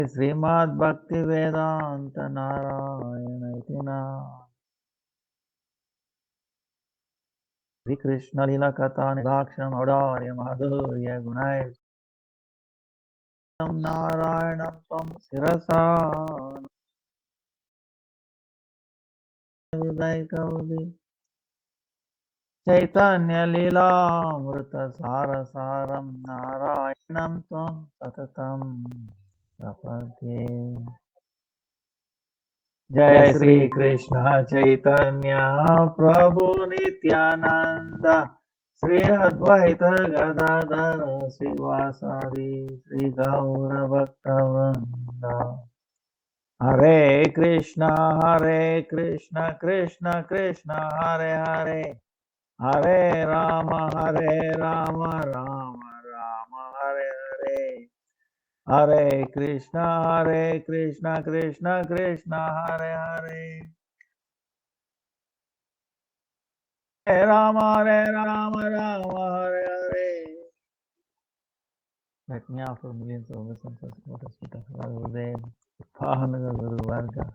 Srimad Bhakti Vedanta Narayana Itina Sri Krishna Lila Katha Nilaksham Audārya Madhurya Gunai Narayanam Tam Sirasa Vidai Kaudi Chaitanya Lila Amrita Sarasaram Narayanam Tam Satatam Prapatye Jai Sri Krishna Chaitanya Prabhu Nityananda Sri Advaita Gadadhara Srivasadi Sri Gaura Bhaktavrinda Hare Krishna Krishna Krishna Hare Hare Hare Rama Rama Rama Hare Hare Hare Krishna Krishna Krishna Hare Hare Hare Rama Hare Hare. Let me offer millions of blessings of Lotus feet of Gurudev, Pahanaga Guru Varga,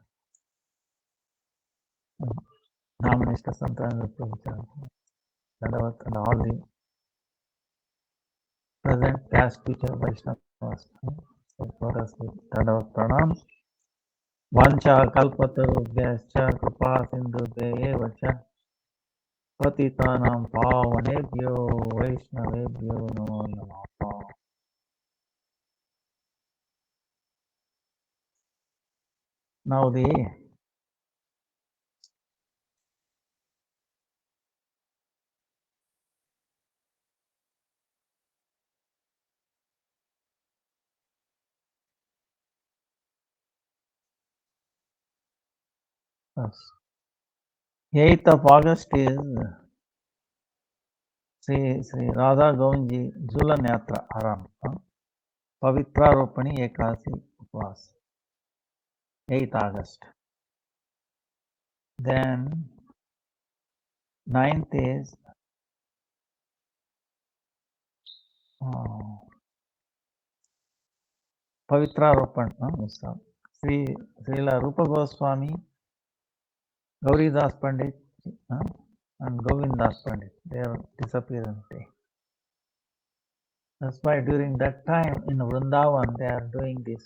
Namanishta Santana Prabhupada, Dandavat, and all the present caste teacher Vaishnavas. Lotus feet, Dandavat Pranam. Vancha Kalpatarubhyascha Kripa Sindhubhya Vacha Patitanam Pavanebhyo Vaishnavebhyo Namo Namaha. Now the yes, 8th of August is Sri Radha Govindji Jhulan Yatra Arambha. Pavitra Ropani Ekasi Upvas. 8th August. Then 9th is Pavitra Ropan Utsav. Srila Rupa Goswami, Gauridas Pandit and Govindas Pandit. Their disappearance day. That's why during that time in Vrindavan they are doing this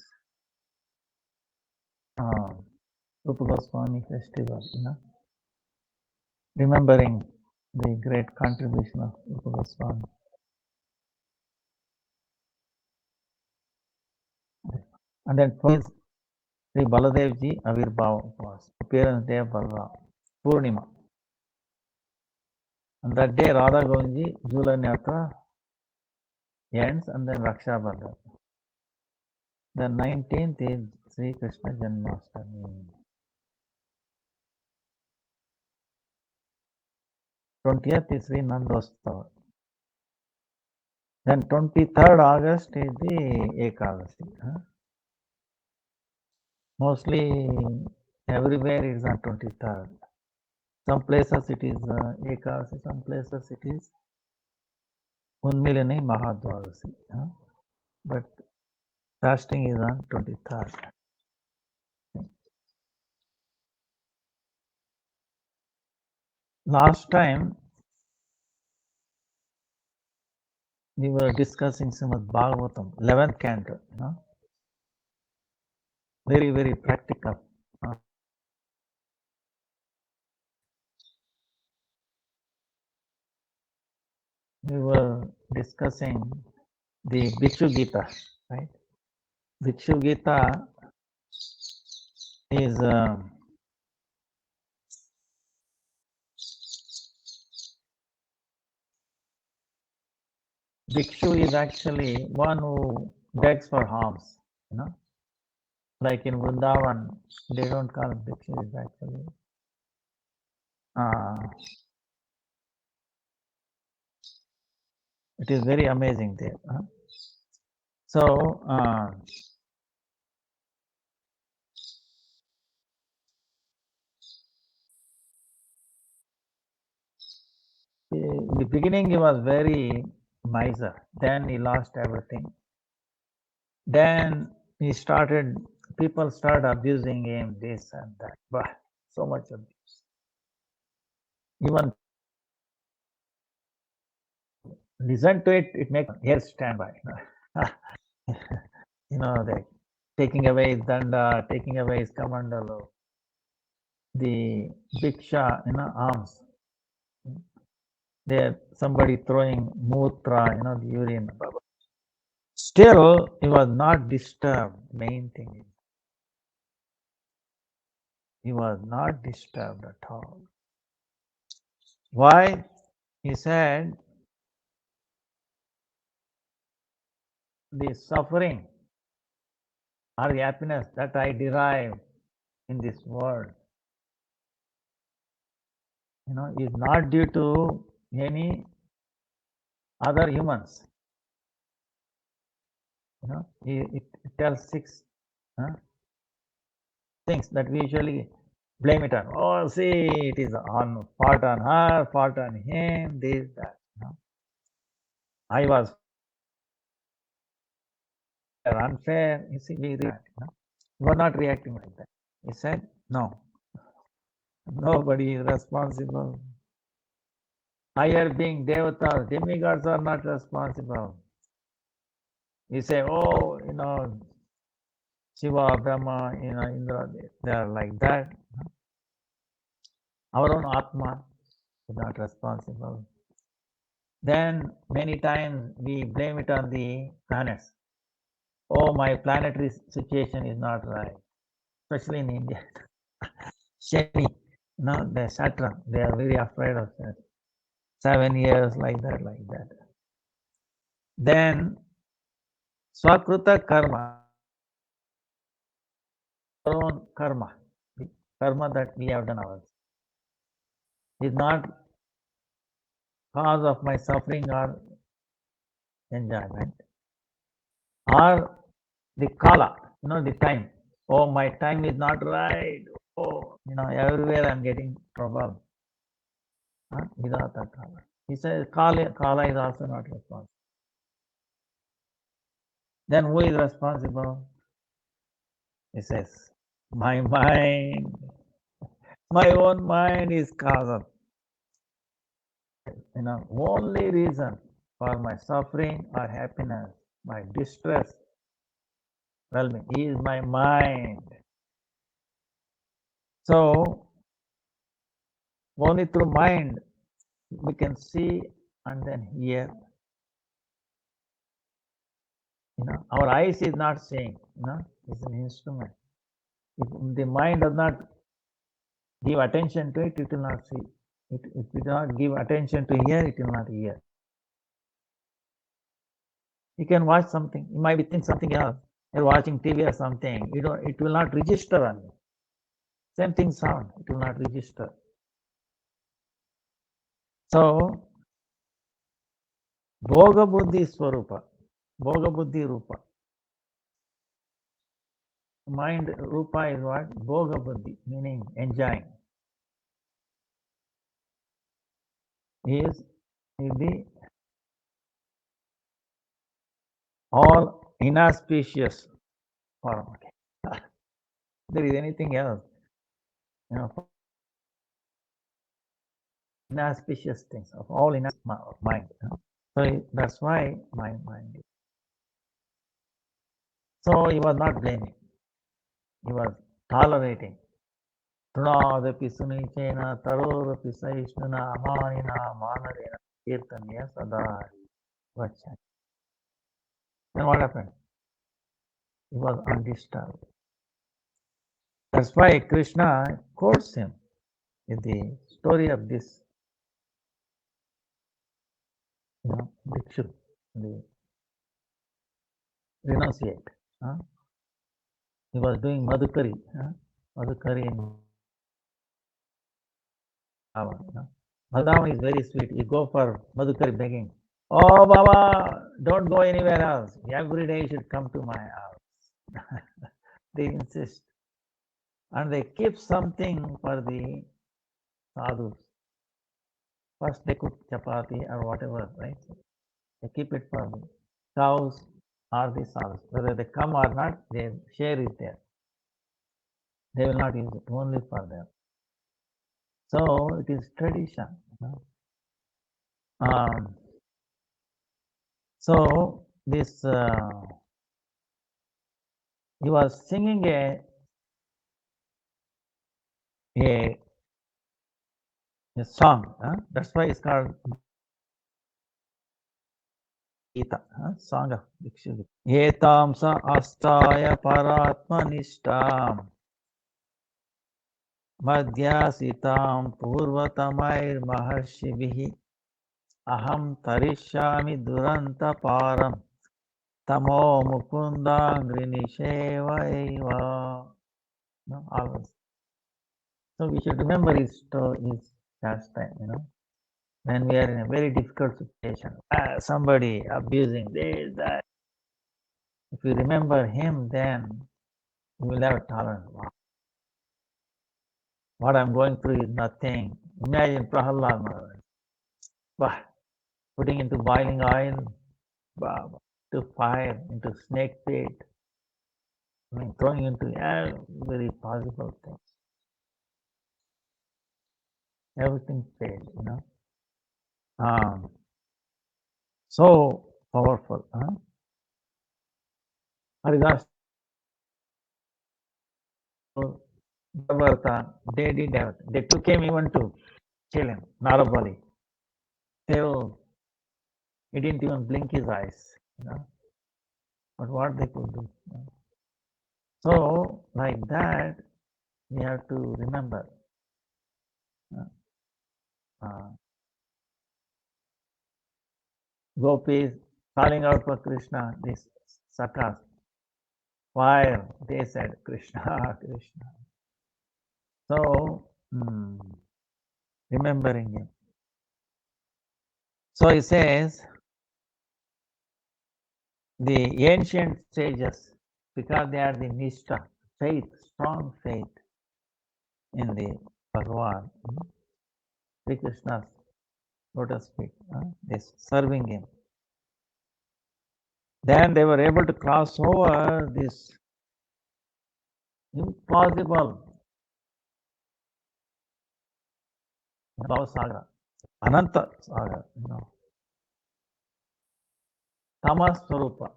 Rupa Goswami festival, remembering the great contribution of Rupa Goswami. And then Sri Baladevji Avirbhav was appearance day of Balram, Purnima. And that day Radha Govindji Jhulan Yatra ends and then Raksha Bandhan. The 19th is Sri Krishna Janmashtami. 20th is Sri Nandostava. Then 23rd August is the Ekadasi. Mostly everywhere it is on 23rd. Some places it is Ekadasi, some places it is Unmilani Mahadvadasi. But fasting is on 23rd. Last time we were discussing Srimad Bhagavatam, 11th canto. Very, very practical. We were discussing the Bhikshu Gita, right? Bhikshu Gita is Bhikshu is actually one who begs for alms, Like in Vrindavan, they don't call it Bhikshu, it's actually it is very amazing there. So in the beginning he was very miser. Then he lost everything. Then people started abusing him, this and that. But so much abuse. Even listen to it, it makes hair stand by. They taking away his danda, taking away his kamandalu, the bhiksha, arms. There, somebody throwing mutra, the urine. Still, he was not disturbed. Main thing is, he was not disturbed at all. Why? He said, the suffering or the happiness that I derive in this world, is not due to any other humans. It tells six things that we usually blame it on. Oh, see, it is on fault on her, fault on him, this, that. I was unfair. You see, we react. You are not reacting like that. He said, no, nobody is responsible. Higher being devatas, demigods are not responsible. You say, oh, Shiva, Brahma, Indra, they are like that. Our own Atma is not responsible. Then many times we blame it on the planets. Oh, my planetary situation is not right, especially in India. Shani, the Saturn, they are very afraid of that. 7 years like that, like that. Then Swakruta karma, our own karma, the karma that we have done ours, is not cause of my suffering or enjoyment, or the kala, the time. Oh, my time is not right. Oh, everywhere I'm getting trouble. Vidata kala. He says kala is also not responsible. Then who is responsible? He says, my mind, my own mind is cause of, only reason for my suffering or happiness, my distress, well-being is my mind. So only through mind we can see and then hear. Our eyes is not seeing, it's an instrument. If the mind does not give attention to it, it will not see. If it does not give attention to hear, it will not hear. You can watch something, you might be thinking something else. You're watching TV or something, it will not register on you. Same thing sound, it will not register. So, Bhoga Buddhi Swarupa, Bhoga Buddhi Rupa. Mind Rupa is what? Bhoga Buddhi, meaning enjoying. Is the all inauspicious form. Okay. There is anything else, inauspicious things of all in mind. So that's why my mind. So he was not blaming. He was tolerating. तृणादपि सुनीचेन तरोरपि सहिष्णुना अमानिना मानरेण कीर्तनीय सदा गच्छति. Then what happened? He was undisturbed. That's why Krishna quotes him in the story of this, Bhikshu, the renunciate. He was doing Madhukari, Madhukari in Vrindavan. Vrindavan is very sweet. You go for Madhukari begging. Oh, Baba, don't go anywhere else. Every day you should come to my house. They insist. And they keep something for the sadhus. First they cook chapati or whatever, right? They keep it for the cows or the souls. Whether they come or not, their share is there. They will not use it, only for them. So it is tradition. So this he was singing a song. That's why it's called Gita, song of Bhikshu. Etam sa astaya paratmanishtam madhyasitam purvatamair maharshivihi aham tarishyami duranta param tamo mukundangrinishevaiva. Always. So we should remember his pastime, when we are in a very difficult situation. Somebody abusing this, that. If you remember him, then you will have tolerance. Wow. What I'm going through is nothing. Imagine Prahalad Maharaj. Putting into boiling oil, to fire, into snake pit, throwing into very possible things. Everything failed, so powerful. Haridas, Devarta, they did everything. They took him even to kill him, Narabali. Still, he didn't even blink his eyes. But what they could do. So, like that, we have to remember. Gopis calling out for Krishna, this sakas. Why? They said Krishna, Krishna. So, remembering him. So he says, the ancient sages, because they had the nishta, faith, strong faith in the Bhagavan, Sri Krishna's lotus feet, this serving him. Then they were able to cross over this impossible Bhava Ananta Saga, Tamas Swarupa.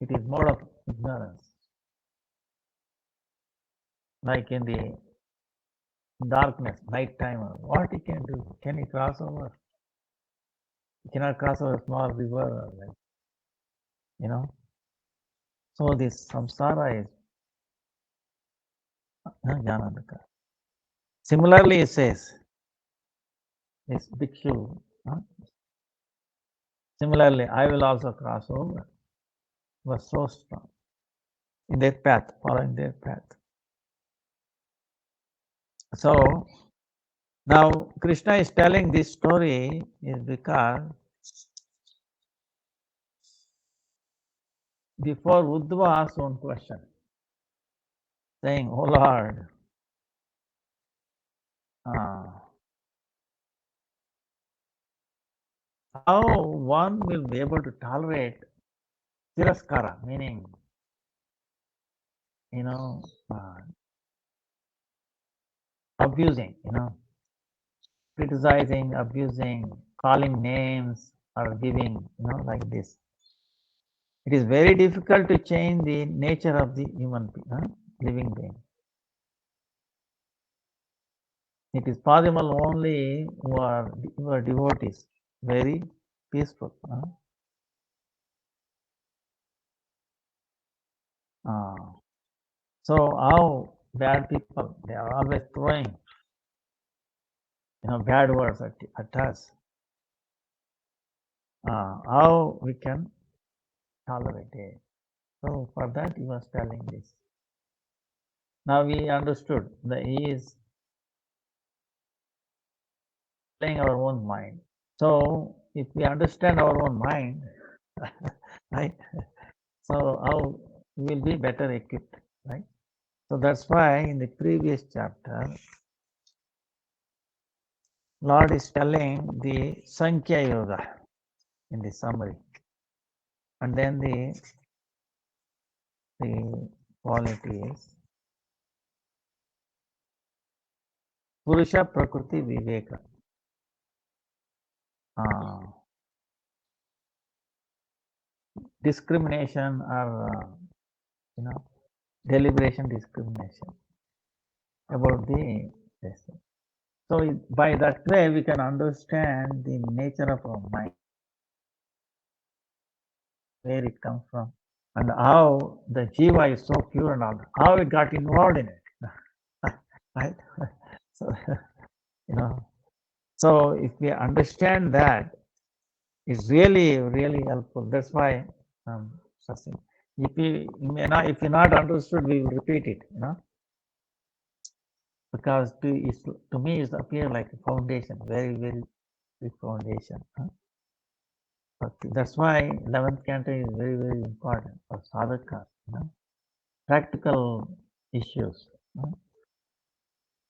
It is mode of ignorance. Like in the darkness, night time, what he can do? Can he cross over? He cannot cross over a small river, So this samsara is Jnanandaka. Similarly, it says, this bhikshu, similarly, I will also cross over. Was so strong in their path, following their path. So now Krishna is telling this story is because before Uddhava asked one question, saying, "Oh Lord, how one will be able to tolerate tiraskara, meaning, abusing, criticizing, abusing, calling names, or giving, like this. It is very difficult to change the nature of the human living being. It is possible only who are devotees, very peaceful. So how bad people, they are always throwing bad words at us. How we can tolerate it. So for that he was telling this. Now we understood that he is playing our own mind. So if we understand our own mind, right? So how we will be better equipped, right? So that's why in the previous chapter, Lord is telling the Sankhya Yoga in the summary. and then the quality is Purusha Prakriti Viveka. Discrimination or deliberation discrimination about the this. So by that way we can understand the nature of our mind, where it comes from, and how the jiva is so pure and all, how it got involved in it. Right? So so if we understand that, it's really, really helpful. That's why if you not understood, we will repeat it, because to me it appears like a foundation, very, very big foundation. That's why 11th canto is very, very important for sadhaka, practical issues.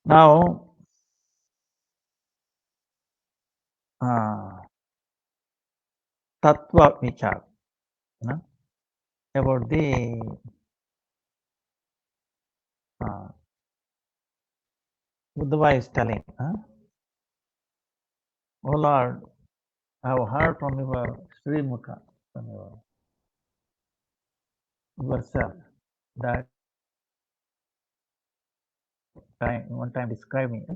Now, tattva vichar, about the Buddha is telling, oh Lord, I have heard from your Sri Mukha, from yourself, that one time describing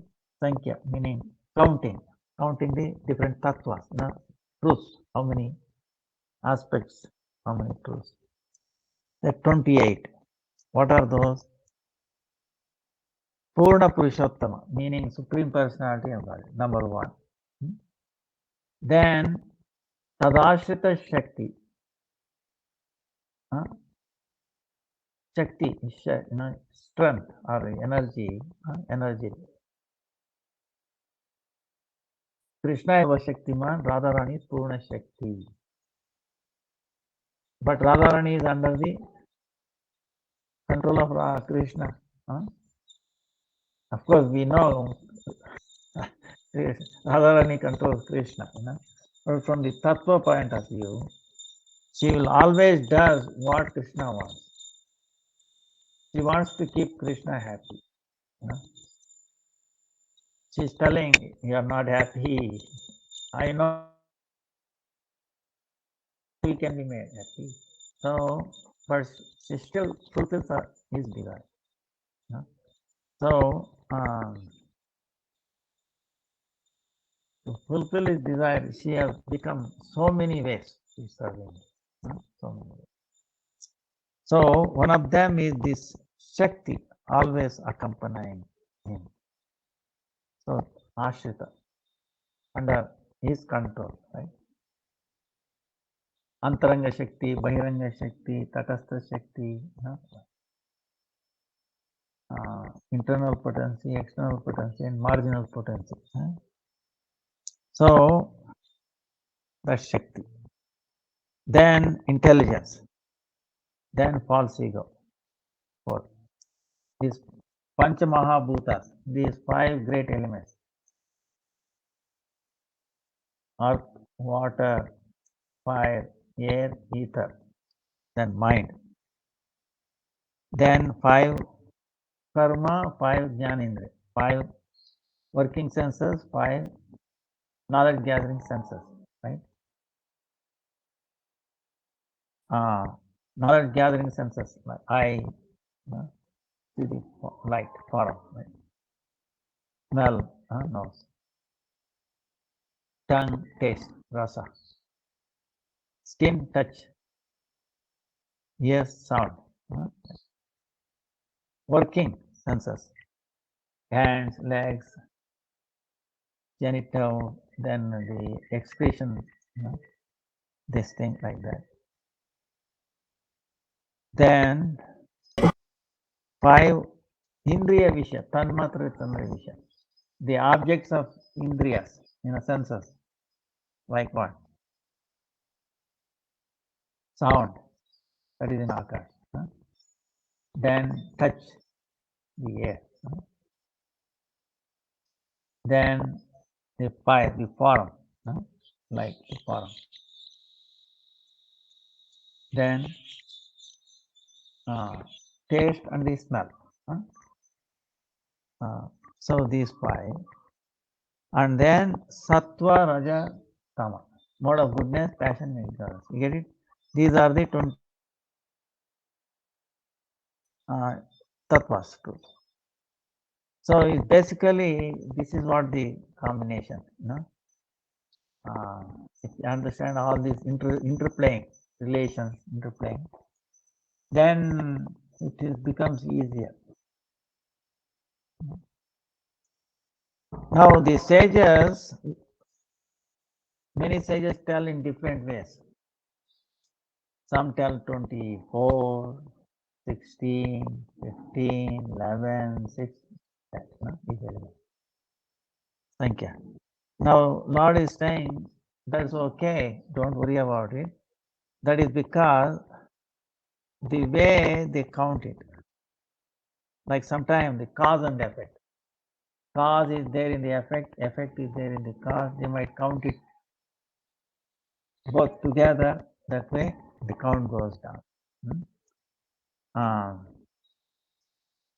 Sankhya, meaning counting the different tattvas, truths, how many aspects, how many truths. There are 28. What are those? Purna Purushottama, meaning Supreme Personality of God, number one. Then Tadashrita Shakti. Shakti, strength or energy. Krishna is Shaktiman, Radharani is Purna Shakti. But Radharani is under the control of Krishna. Of course, we know Radharani controls Krishna. But from the Tattva point of view, she will always does what Krishna wants. She wants to keep Krishna happy. She's telling, you are not happy. I know he can be made happy. So, but she still fulfills his desire. So, to fulfill his desire, she has become so many ways she's serving. So many ways. So, one of them is this Shakti always accompanying him. So, Ashrita, under his control, right? Antaranga Shakti, Bahiranga Shakti, Tatastha Shakti, internal potency, external potency, and marginal potency. So, that's Shakti. Then intelligence. Then false ego. Four. These Pancha Mahabhutas, these five great elements: earth, water, fire, air, ether. Then mind. Then five karma, five jnanindriya, five working senses, five knowledge gathering senses, right? Knowledge gathering senses, like eye, see the light, form, right? Smell, nose, tongue, taste, rasa, skin, touch, ears, sound, working senses, hands, legs, genital, then the excretion, this thing like that. Then five indriya visha, tanmatra tanmatra visha, the objects of indriyas, senses, like what? Sound, that is in Akash. Then touch, the air. Then the fire, the form, like the form. then taste and the smell. So these five, and then sattva, raja, tama, mode of goodness, passion, and ignorance. You get it? These are the 20 tattvas. So it's basically this is what the combination. If you understand all these interplaying relations, interplaying, then it becomes easier. Now the sages, many sages tell in different ways. Some tell 24, 16, 15, 11, 6. Thank you. Now Lord is saying that's okay, don't worry about it. That is because the way they count it, like sometimes the cause and effect. Cause is there in the effect, effect is there in the cause. They might count it both together. That way, the count goes down.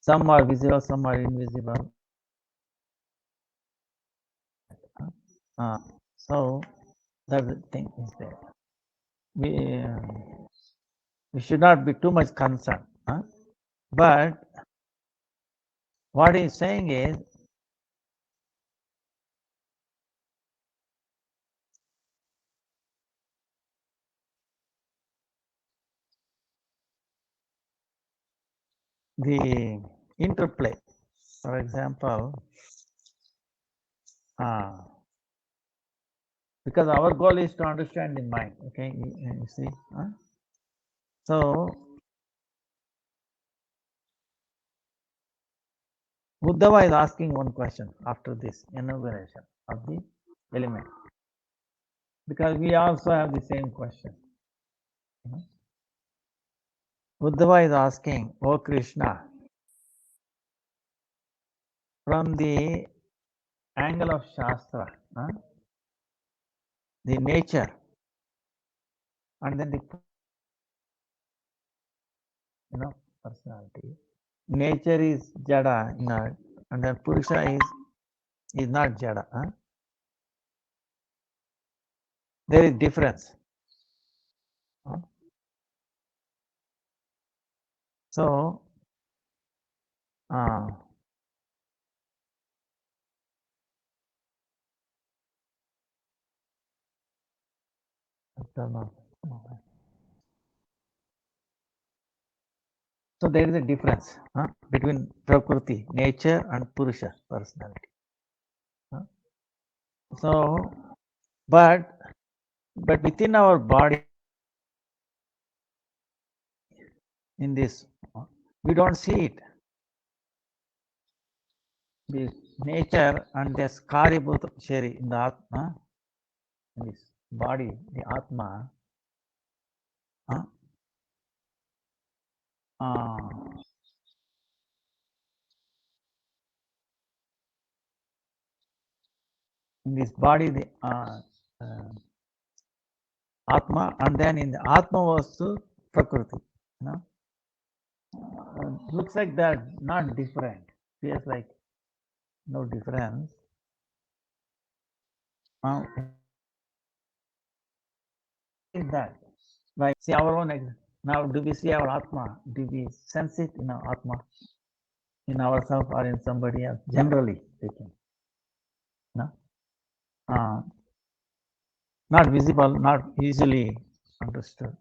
Some are visible, some are invisible. So that thing is there. We should not be too much concerned. But what he's saying is, the interplay. For example, because our goal is to understand the mind. Okay, you see. So Uddhava is asking one question after this enumeration of the element, because we also have the same question. Uddhava is asking, "O Krishna, from the angle of Shastra, the nature, and then the personality. Nature is Jada, and then Purusha is not Jada. There is difference. So, so there is a difference between Prakriti, nature, and Purusha, personality. So, but within our body, in this, we don't see it. The nature and this Karibhuta Sheri in the Atma, this body, the Atma, in this body, the Atma, and then in the Atma Vastu, Prakriti. Looks like that, not different. Feels like no difference. Is that like see our own? Now, do we see our Atma? Do we sense it in our Atma, in ourselves, or in somebody else? Generally speaking, no, not visible, not easily understood.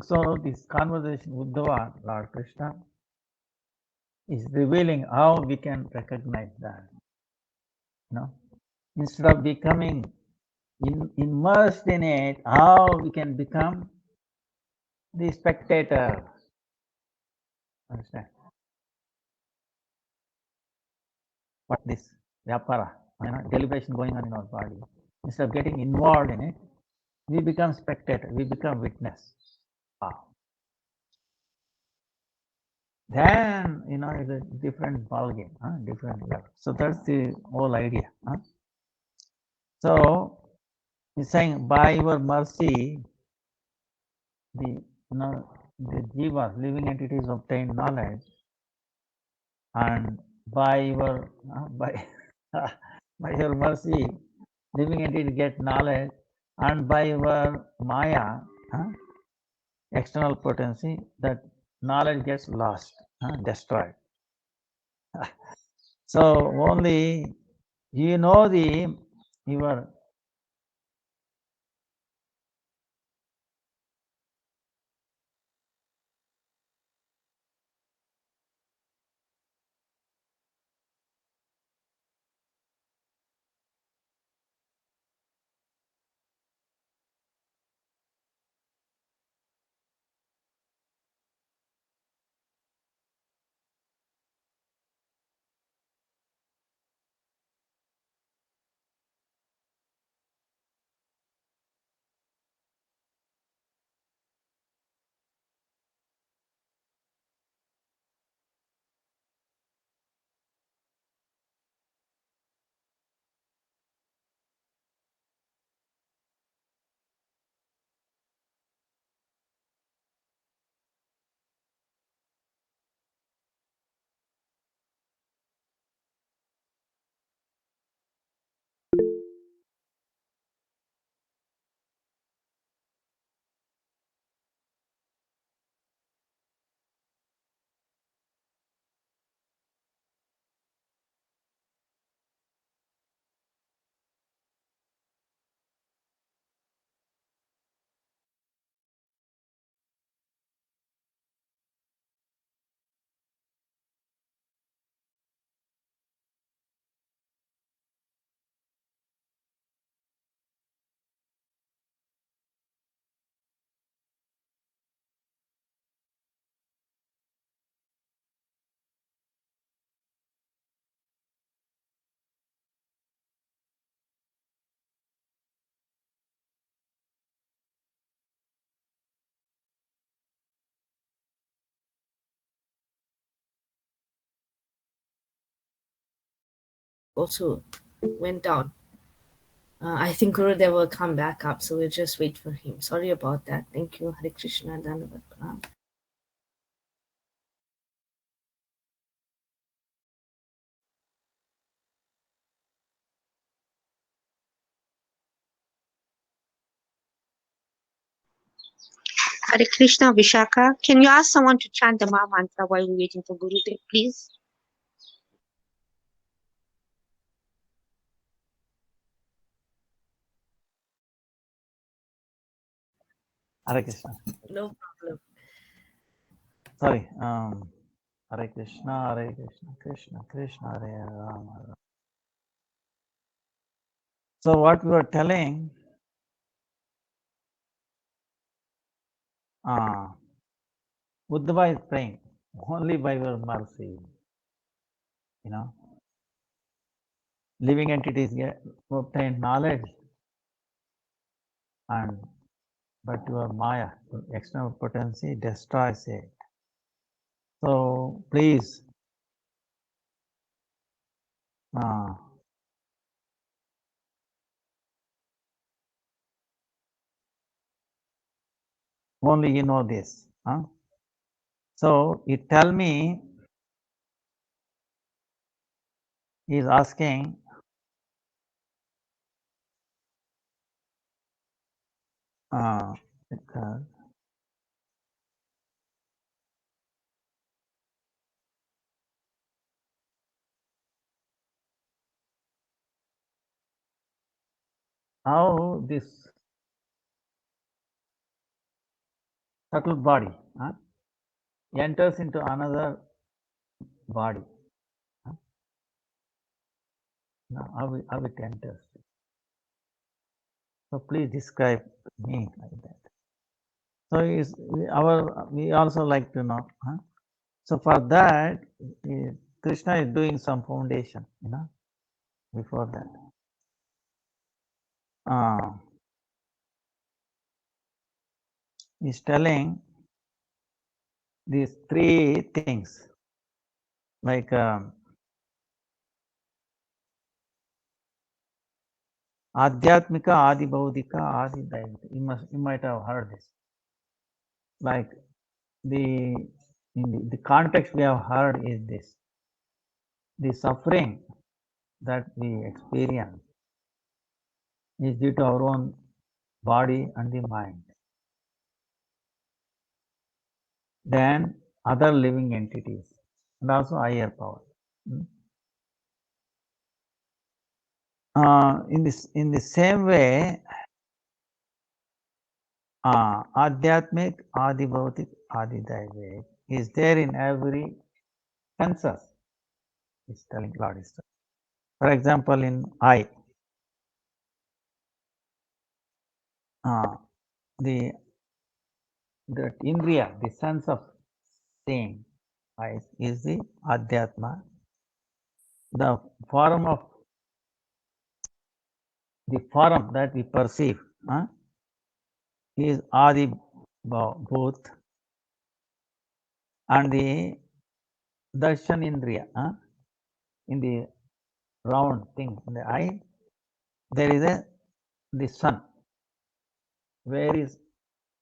So this conversation with Uddhava, Lord Krishna, is revealing how we can recognize that. Instead of becoming immersed in it, how we can become the spectator. Understand? What this vyapara, deliberation going on in our body. Instead of getting involved in it, we become spectator, we become witness. Wow. Then, it's a different ballgame, different level. So that's the whole idea. So he's saying, by your mercy, the the jivas, living entities obtain knowledge, and by your by your mercy, living entities get knowledge, and by your maya, external potency, that knowledge gets lost, destroyed. So only your also went down. I think Gurudev will come back up, so we'll just wait for him. Sorry about that. Thank you. Hare Krishna. Dhanyavad Pranam. Hare Krishna, Vishaka. Can you ask someone to chant the Maha Mantra while we're waiting for Gurudev, please? Hare Krishna. No problem. Sorry. Hare Krishna, Hare Krishna, Krishna Krishna, Hare Rama. Hare Rama. So what we were telling, Uddhava is praying only by your mercy. Living entities obtain knowledge, and but your maya, external potency, destroys it. So please, only you know this. So you tell me, he is asking, because how this subtle body enters into another body. Now, how it enters. So please describe me like that. So we also like to know. So for that, Krishna is doing some foundation, before that. He's telling these three things, like Adhyatmika, Adi Bhaudika, Adi Daivika. You might have heard this. like in the context we have heard is this: the suffering that we experience is due to our own body and the mind. Then other living entities and also higher power. In the same way, Adhyatmic, Adibhautik, Adidaivic is there in every senses. Is telling Lord is telling. For example, in eye, the Indriya, the sense of seeing, eyes, is the Adhyatma. The form that we perceive is Adi Bhut, and the Darshan Indriya, in the round thing in the eye, there is the sun. Where is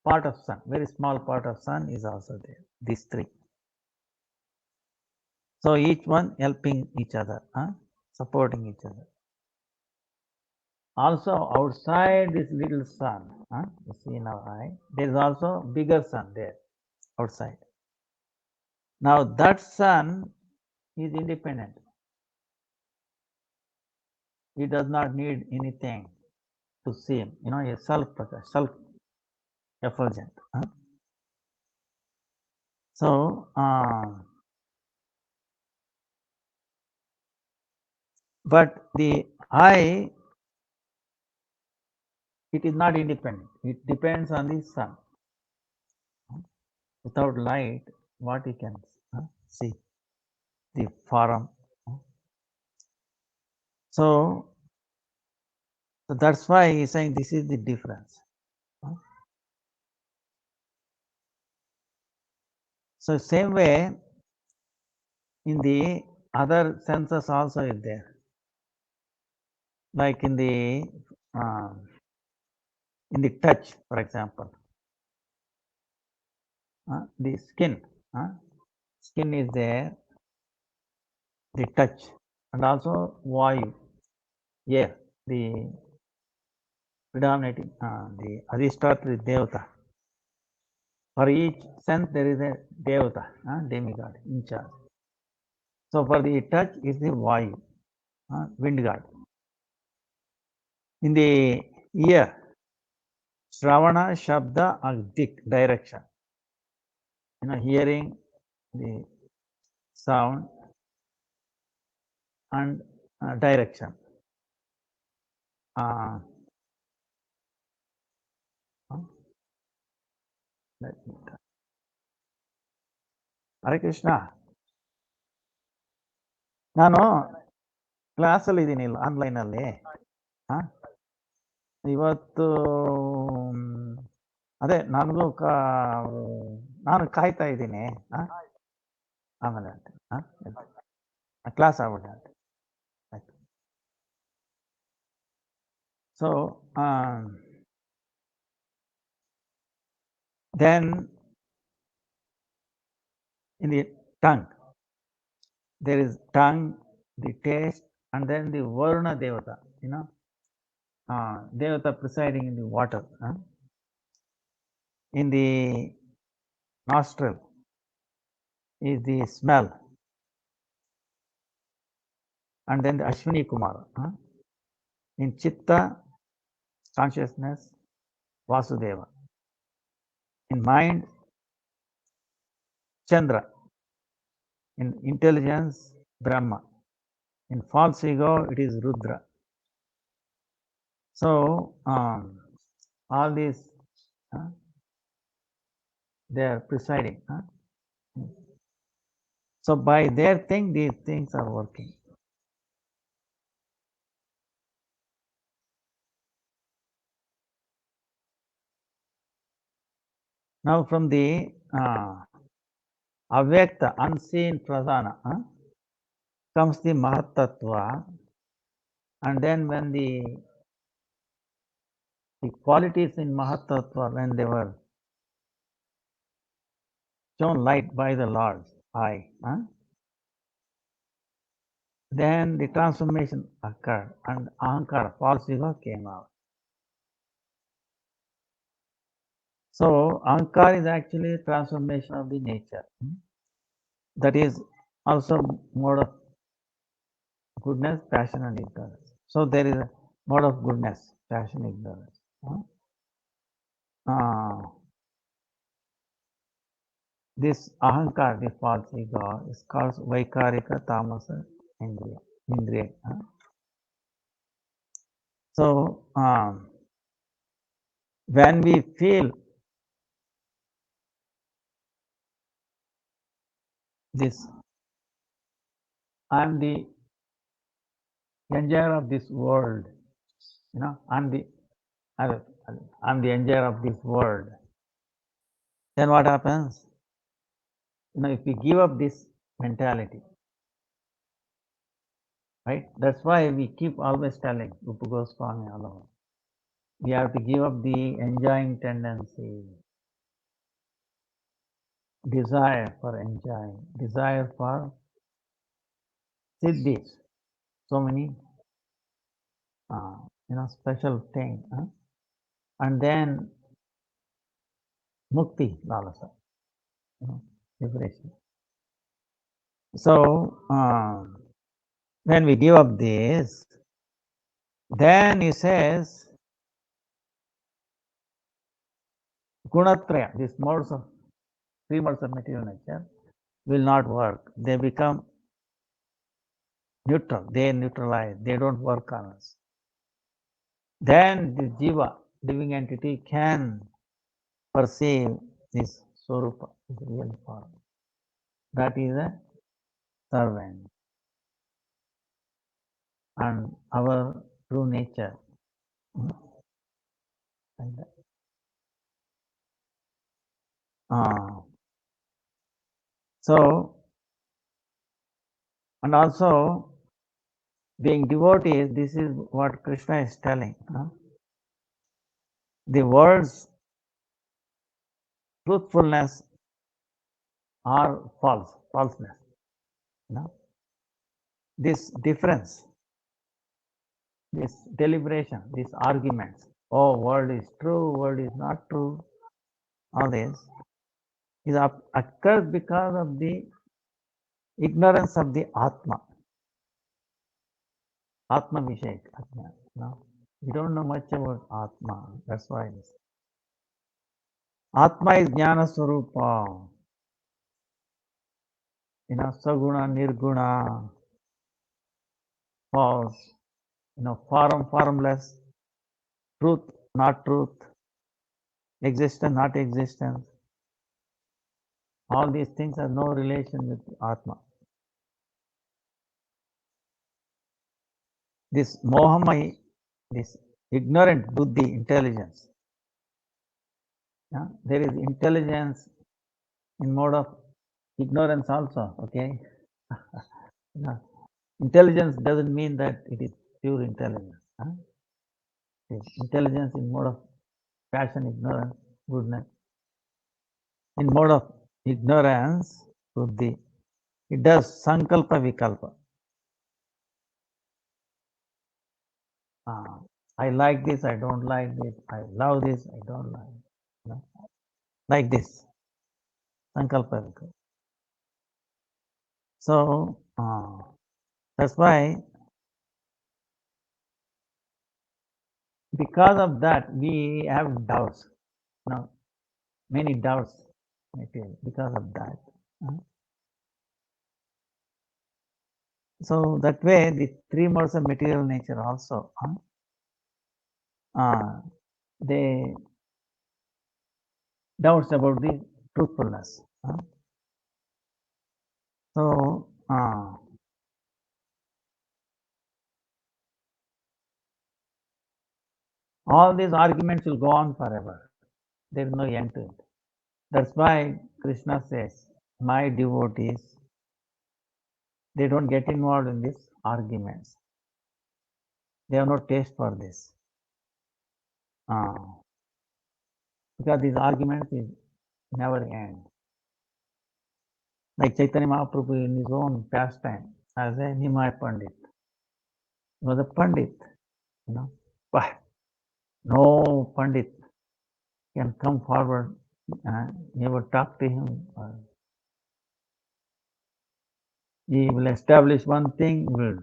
part of sun? Very small part of sun is also there. These three. So each one helping each other, supporting each other. Also outside this little sun, you see in our eye, there is also bigger sun there outside. Now that sun is independent. It does not need anything to see him. A self-effulgent. So, but the eye, it is not independent. It depends on the sun. Without light, what you can see? The form. So that's why he's saying this is the difference. So same way, in the other senses also is there. Like in the touch, for example, the skin is there, the touch, and also vayu, air, the predominating, the Aristotle Devata. For each sense there is a Devata, demigod in charge. So for the touch is the vayu, wind god. In the ear, Shravana, Shabda, and Dik, direction. Hearing the sound and direction. Hare Krishna, ನಾನು ಕ್ಲಾಸಲ್ಲಿ ಇದ್ದೀನಿ ಆನ್ಲೈನಲ್ಲಿ. ಇವತ್ತು ಅದೇ ನನಗೂ ನಾನು ಕಾಯ್ತಾ ಇದ್ದೀನಿ. ಆಮೇಲೆ ಕ್ಲಾಸ್ ಆಗ್ಬಿಟ್ಟೆ ಅಂತ. ಆಯ್ತು. So then in the tongue, there is tongue, the taste, and then the Varuna Devata, Devata presiding in the water. In the nostril is the smell, and then the Ashwini Kumara. In Chitta, consciousness, Vasudeva. In mind, Chandra. In intelligence, Brahma. In false ego, it is Rudra. So all these they are presiding. So by their thing, these things are working. Now from the Avyakta, unseen Pradhana, comes the Mahatattva, and then when the qualities in Mahatattva, when they were shown light by the Lord's eye. Then the transformation occurred and Ahankara, false ego, came out. So Ahankara is actually transformation of the nature. That is also mode of goodness, passion and ignorance. So there is a mode of goodness, passion, ignorance. This Ahankara, the false ego, is called Vaikarika Tamasa Indriya. So when we feel this, I am the enjoyer of this world, I'm the enjoyer of this world. Then what happens? If we give up this mentality, right? That's why we keep always telling Rupa Goswami alone. We have to give up the enjoying tendency, desire for enjoying, desire for siddhis, so many, special things, and then mukti, lalasa, liberation. So when we give up this, then he says, Gunatraya, these three modes of material nature, will not work. They become neutral. They neutralize. They don't work on us. Then the jiva, living entity, can perceive this Swarupa, this real form. That is a servant. And our true nature. So, and also being devotees, this is what Krishna is telling. The words truthfulness or falseness. This difference, this deliberation, these arguments, oh, world is true, world is not true, all this is occurs because of the ignorance of the Atma. Atma Vishek. We don't know much about Atma. That's why this. Atma is Jnana Swarupa. Saguna, Nirguna, false, formless, truth, not truth, existence, not existence. All these things have no relation with Atma. This Mohamai, this ignorant buddhi, intelligence. There is intelligence in mode of ignorance also, okay? Intelligence doesn't mean that it is pure intelligence. Intelligence in mode of passion, ignorance, goodness. In mode of ignorance, buddhi, it does sankalpa vikalpa. I like this, I don't like this, I love this, I don't like it. Like this, sankalpa vikalpa. So that's why, because of that, we have doubts. Many doubts because of that. So that way, the three modes of material nature also, they doubts about the truthfulness. So all these arguments will go on forever. There is no end to it. That's why Krishna says, my devotees, they don't get involved in these arguments. They have no taste for this. Because these arguments is never end. Like Chaitanya Mahaprabhu in his own pastime as a Nimai Pandit. He was a Pandit, you know. But no Pandit can come forward. You would talk to him. He will establish one thing, will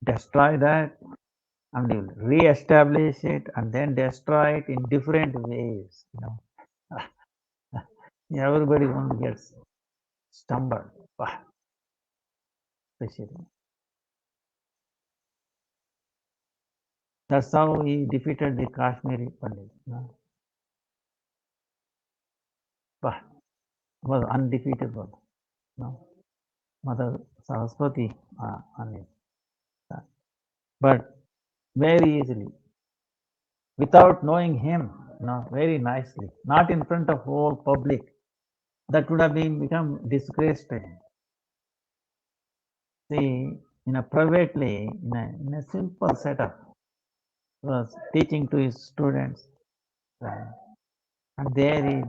destroy that, and he will re-establish it and then destroy it in different ways. You know, everybody only gets stumbled. Especially. That's how he defeated the Kashmiri Pandit. You know. Was undefeatable. You know. Mother Saraswati on it. But very easily, without knowing him, you know, very nicely, not in front of whole public, that would have become disgrace to him. See, in a privately, in a simple setup, he was teaching to his students, and there he,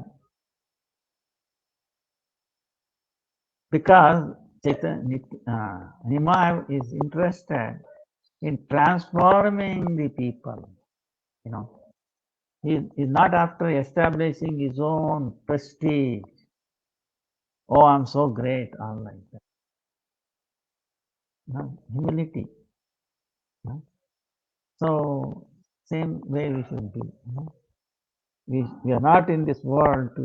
because Nimai is interested in transforming the people, you know. He is not after establishing his own prestige. Oh, I'm so great, all like that. No, humility. No? So, same way we should be. No? We are not in this world to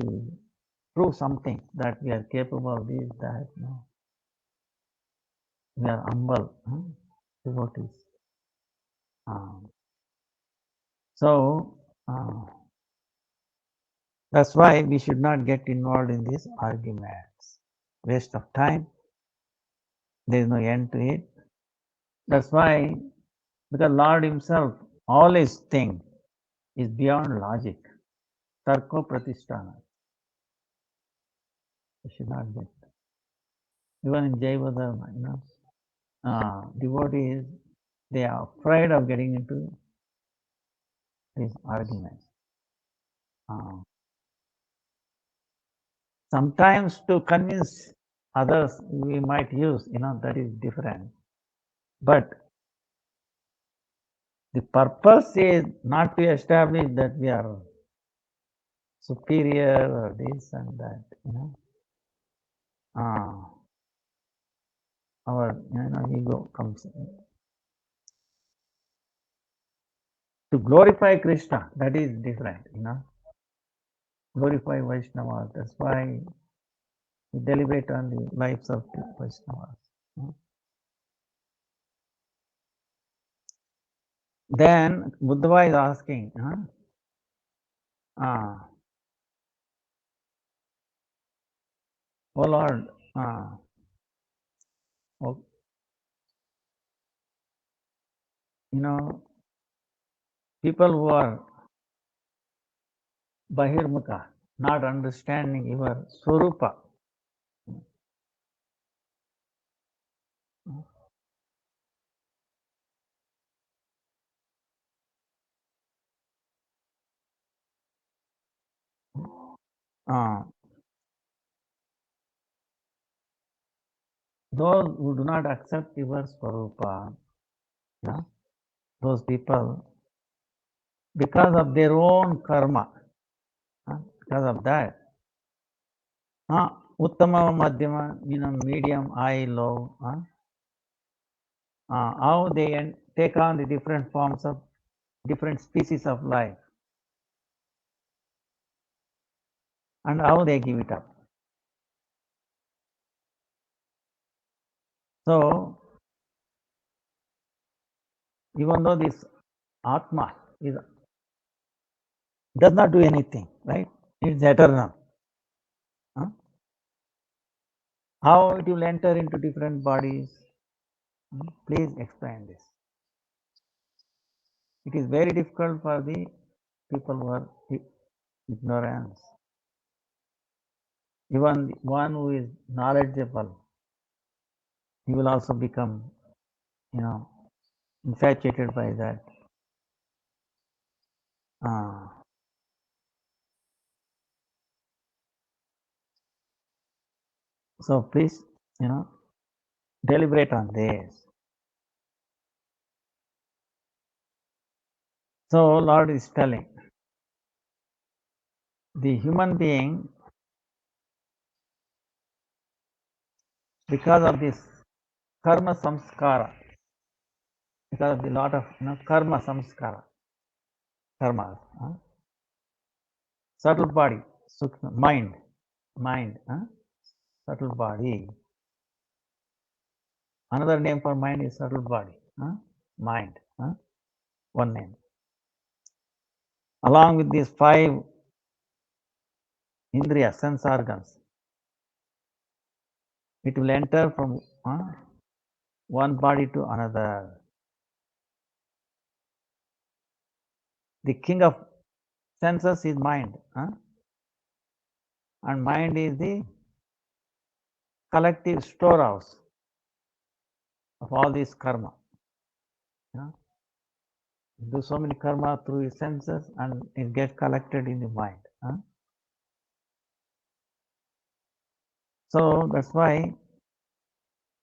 prove something that we are capable of this, that. No? We are humble devotees. So, that's why we should not get involved in these arguments. Waste of time. There is no end to it. That's why, because Lord Himself always thinks is beyond logic. Tarko Pratisthana. You should not get. Even in Jaiva Dharma, you know, devotees, they are afraid of getting into these arguments. Sometimes to convince others we might use, you know, that is different. But the purpose is not to establish that we are superior or this and that, you know. Our ego comes in. To glorify Krishna, that is different, you know. Glorify Vaishnavas. That's why we deliberate on the lives of the Vaishnavas. You know? Then Buddhava is asking, oh Lord, you know, people who are Bahirmukha, not understanding your Swarupa. Those who do not accept your Swarupa, those people, because of their own karma, because of that, Uttama, Madhyama, medium, high, low, how they take on the different forms of different species of life and how they give it up. So, even though this Atma does not do anything, right? It's eternal. How it will enter into different bodies? Please explain this. It is very difficult for the people who are ignorant. Even one who is knowledgeable, he will also become, infatuated by that. So please, deliberate on this. So Lord is telling, the human being, because of this karma samskara, because of the lot of karma samskara, karma, subtle body, mind, subtle body. Another name for mind is subtle body, mind, one name. Along with these 5 indriya, sense organs, it will enter from one body to another. The king of senses is mind, and mind is the collective storehouse of all this karma. Do so many karma through his senses and it gets collected in the mind. So that's why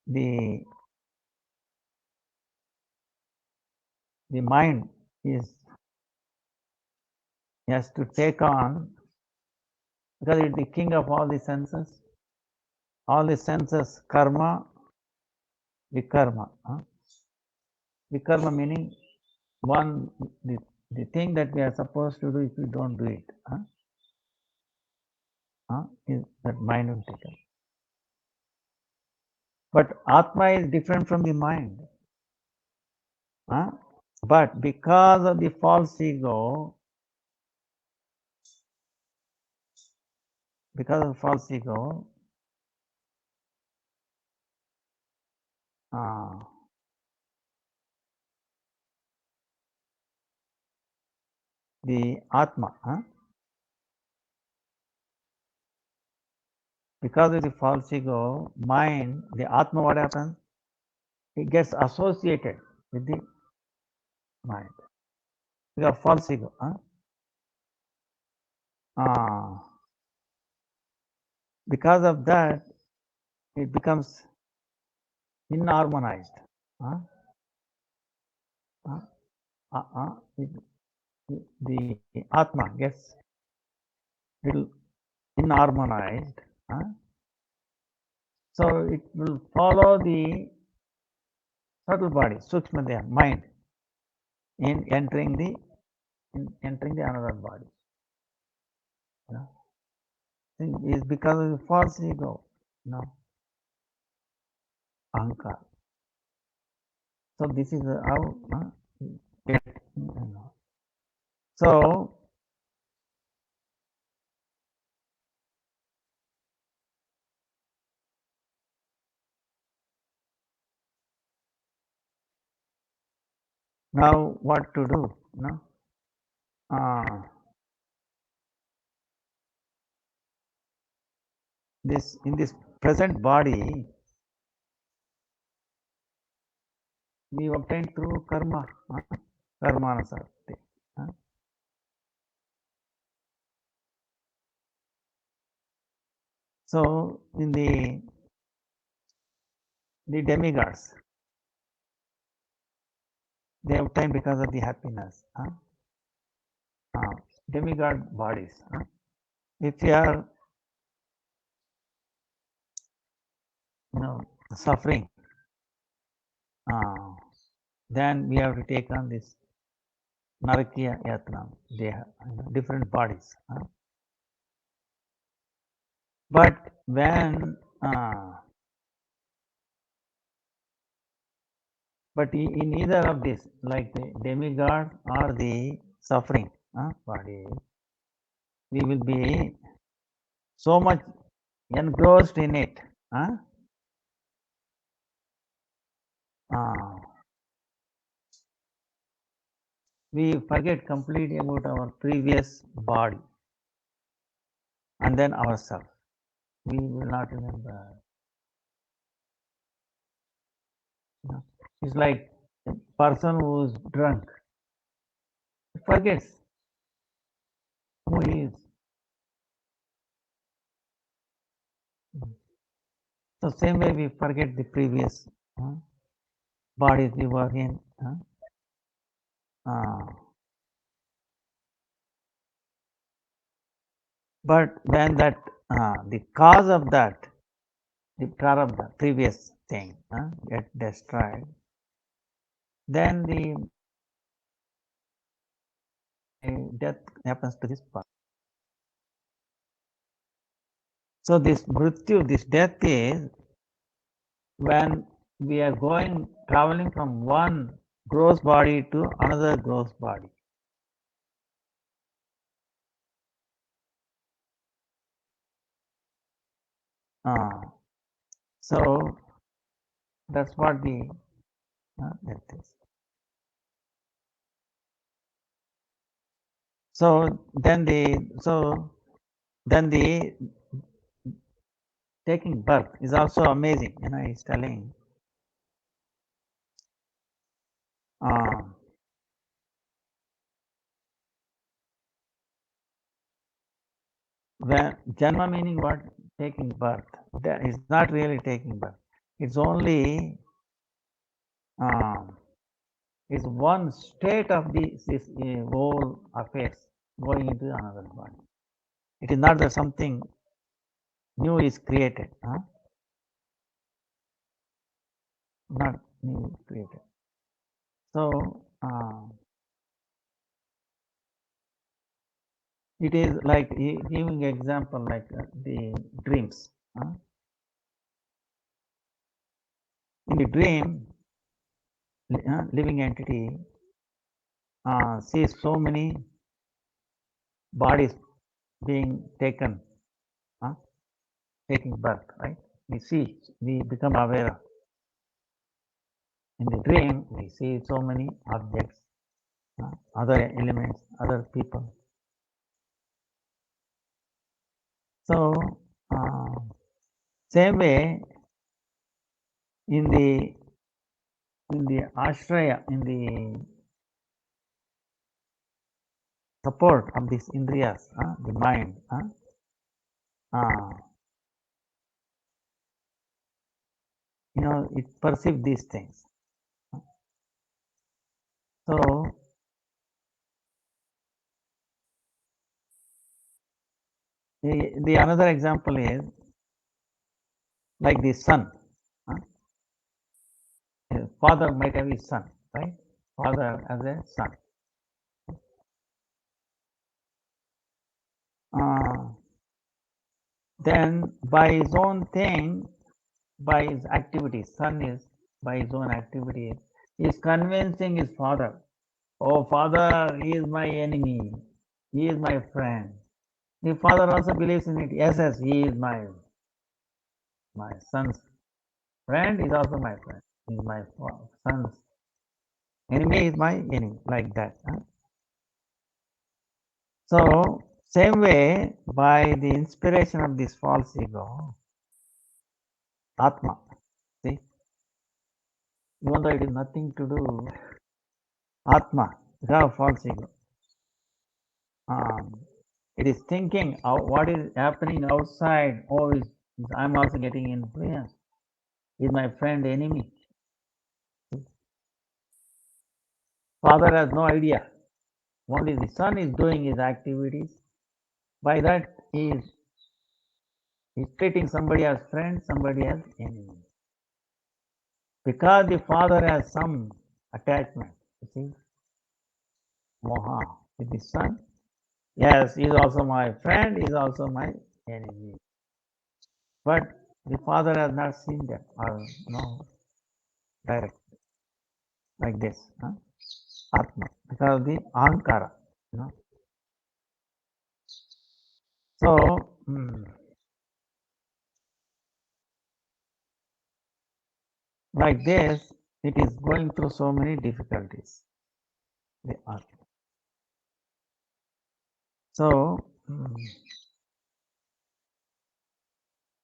the mind has to take on, because it's the king of all the senses karma, vikarma. Vikarma meaning the thing that we are supposed to do, if we don't do it, is that mind will take up. But Atma is different from the mind. But because of the false ego, the Atma, because of the false ego, mind, the Atma, what happens? It gets associated with the mind. Because of false ego. Because of that, it becomes inharmonized. The Atma gets little inharmonized. So it will follow the subtle body, Sukshma mind, in entering the another body. It's because of the false ego, ahankar. So this is how get. So now what to do? In this present body, we obtain through karma, karmanasakti. So in the demigods, they obtain because of the happiness. Demigod bodies. If you are suffering, then we have to take on this Narakya Yatna. They have different bodies. But when but in either of these, like the demigod or the suffering body, we will be so much engrossed in it. We forget completely about our previous body and then ourselves. We will not remember. It's like a person who is drunk. He forgets who he is. So same way we forget the previous bodies we were in. But when that the cause of that, the prarabdha, previous thing, get destroyed, then the death happens to this part. So this mrityu, this death is when we are traveling from one gross body to another gross body. So that's what the death is. So then the taking birth is also amazing. He's telling when janma meaning what? Taking birth. That is not really taking birth. It's only is one state of this whole affairs going into another body. It is not that something new is created. Not new is created. So it is like giving example like the dreams. In the dream, living entity sees so many bodies being taken, taking birth, right? We become aware of. In the dream, we see so many objects, other elements, other people. So, same way in the ashraya, in the support of these indriyas, the mind, it perceives these things. So, the another example is like the son. Father might have his son, right? Father as a son. Then by his own thing, by his activities, son is by his own activities, is convincing his father. Oh, father, he is my enemy. He is my friend. The father also believes in it. Yes, he is my son's friend. Is also my friend. He is my son's enemy. Is my enemy. Like that. So same way, by the inspiration of this false ego, Atma. See, even though it is nothing to do, Atma, the false ego. It is thinking what is happening outside. Oh, I'm also getting influenced. Is my friend enemy? Father has no idea. Only the son is doing his activities. By that, he is treating somebody as friend, somebody as enemy. Because the father has some attachment, you see, moha with the son. Yes, he is also my friend, he is also my enemy. But the father has not seen them or direct like this. Atma, because of the ahankara. So, like this, it is going through so many difficulties. The Atma. So,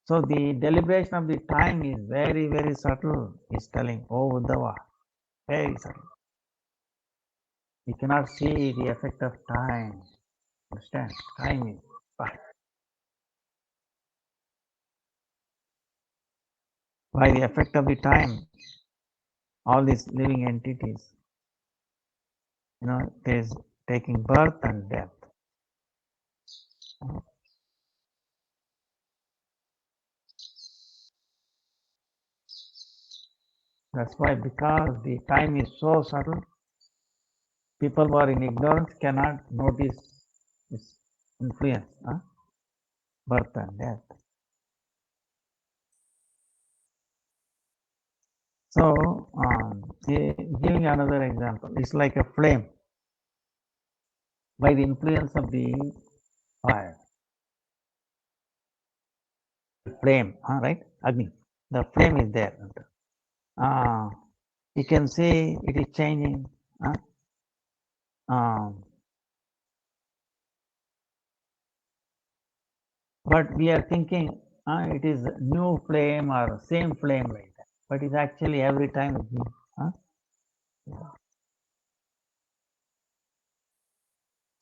so the deliberation of the time is very, very subtle. He's telling, oh Uddhava, very subtle. You cannot see the effect of time. Understand? Time is by the effect of the time, all these living entities, it is taking birth and death. That's why, because the time is so subtle, people who are in ignorance cannot notice its influence, birth and death. So, giving another example, it's like a flame. By the influence of the fire, flame, right? Agni, the flame is there. You can see it is changing. But we are thinking it is new flame or same flame like that. But it's actually every time it's new.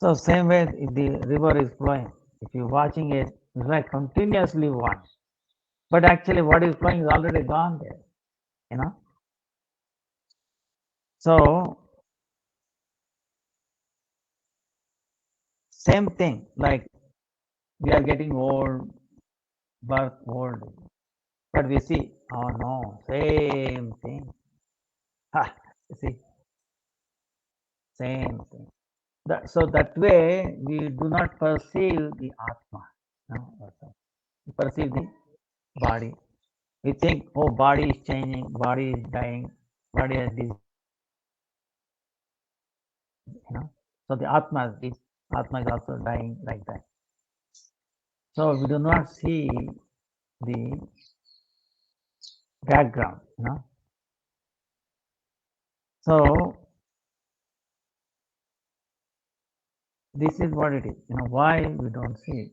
So same way, if the river is flowing, if you're watching it, it's like continuously one. But actually what is flowing is already gone there, So same thing, like we are getting old, birth old, but we see, oh no, same thing. You see, same thing. So that way we do not perceive the Atma. We perceive the body. We think, oh, body is changing, body is dying, body has this. So the Atma is also dying like that. So we do not see the background. So this is what it is. Why we don't see it.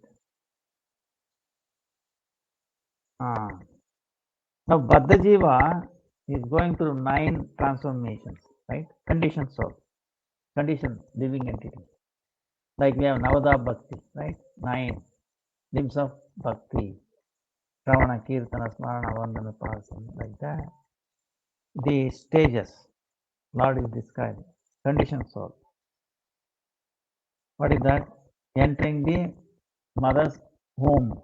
Now Baddha Jiva is going through 9 transformations, right? Conditioned soul, conditioned living entity. Like we have Navada Bhakti, right? 9 limbs of Bhakti. Ravana, Kirtana, Smarana, Vandana, Pasana, like that. The stages, Lord is describing. Conditioned soul. What is that? Entering the mother's womb.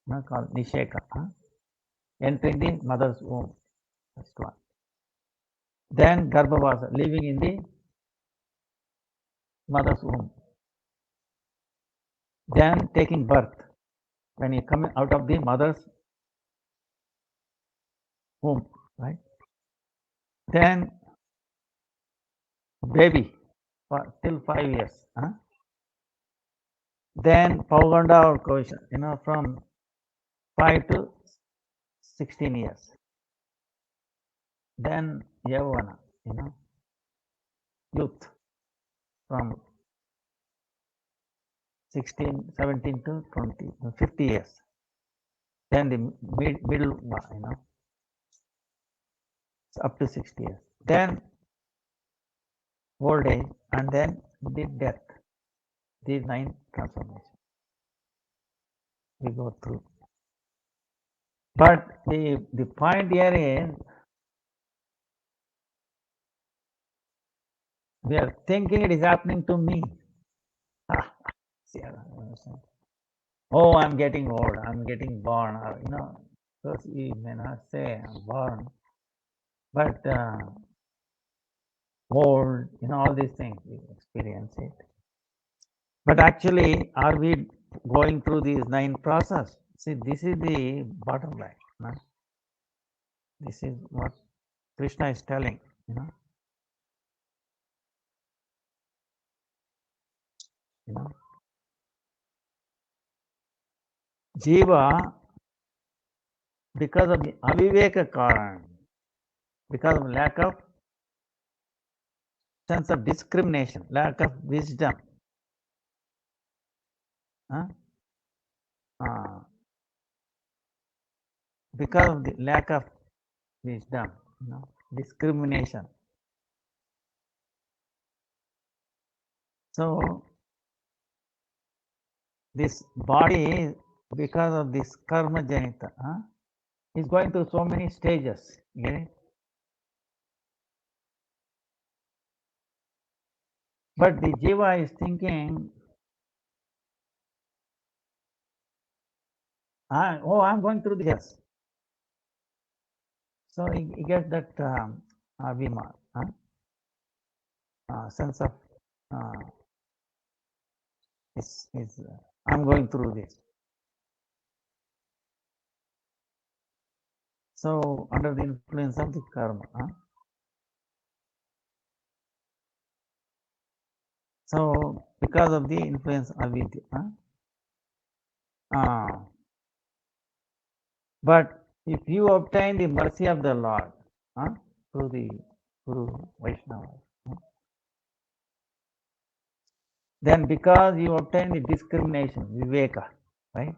Called Nisheka. Entering the mother's womb. That's one. Then Garbhavasa, living in the mother's womb. Then taking birth. When you come out of the mother's womb, right? Then baby till 5 years. Then Pauganda or Kosha, from 5 to 16 years. Then Yavana, youth from 16, 17 to 20, 50 years. Then the middle, up to 60 years. Then old age, and then the death. These 9 transformations we go through. But the point here is, we are thinking it is happening to me. Oh, I'm getting old, I'm getting born, or, because you may not say I'm born, but old, all these things, we experience it. But actually, are we going through these 9 processes? See, this is the bottom line. This is what Krishna is telling, Jiva, because of the aviveka karan, because of lack of sense of discrimination, lack of wisdom, because of the lack of wisdom, discrimination. So this body, because of this karma janita, He's going through so many stages. You get it? But the jiva is thinking, I'm going through this. So he gets that abhiman, sense of I'm going through this. So under the influence of the karma. So because of the influence of avidya. But if you obtain the mercy of the Lord through the Guru Vaishnava, then because you obtain the discrimination, viveka, right?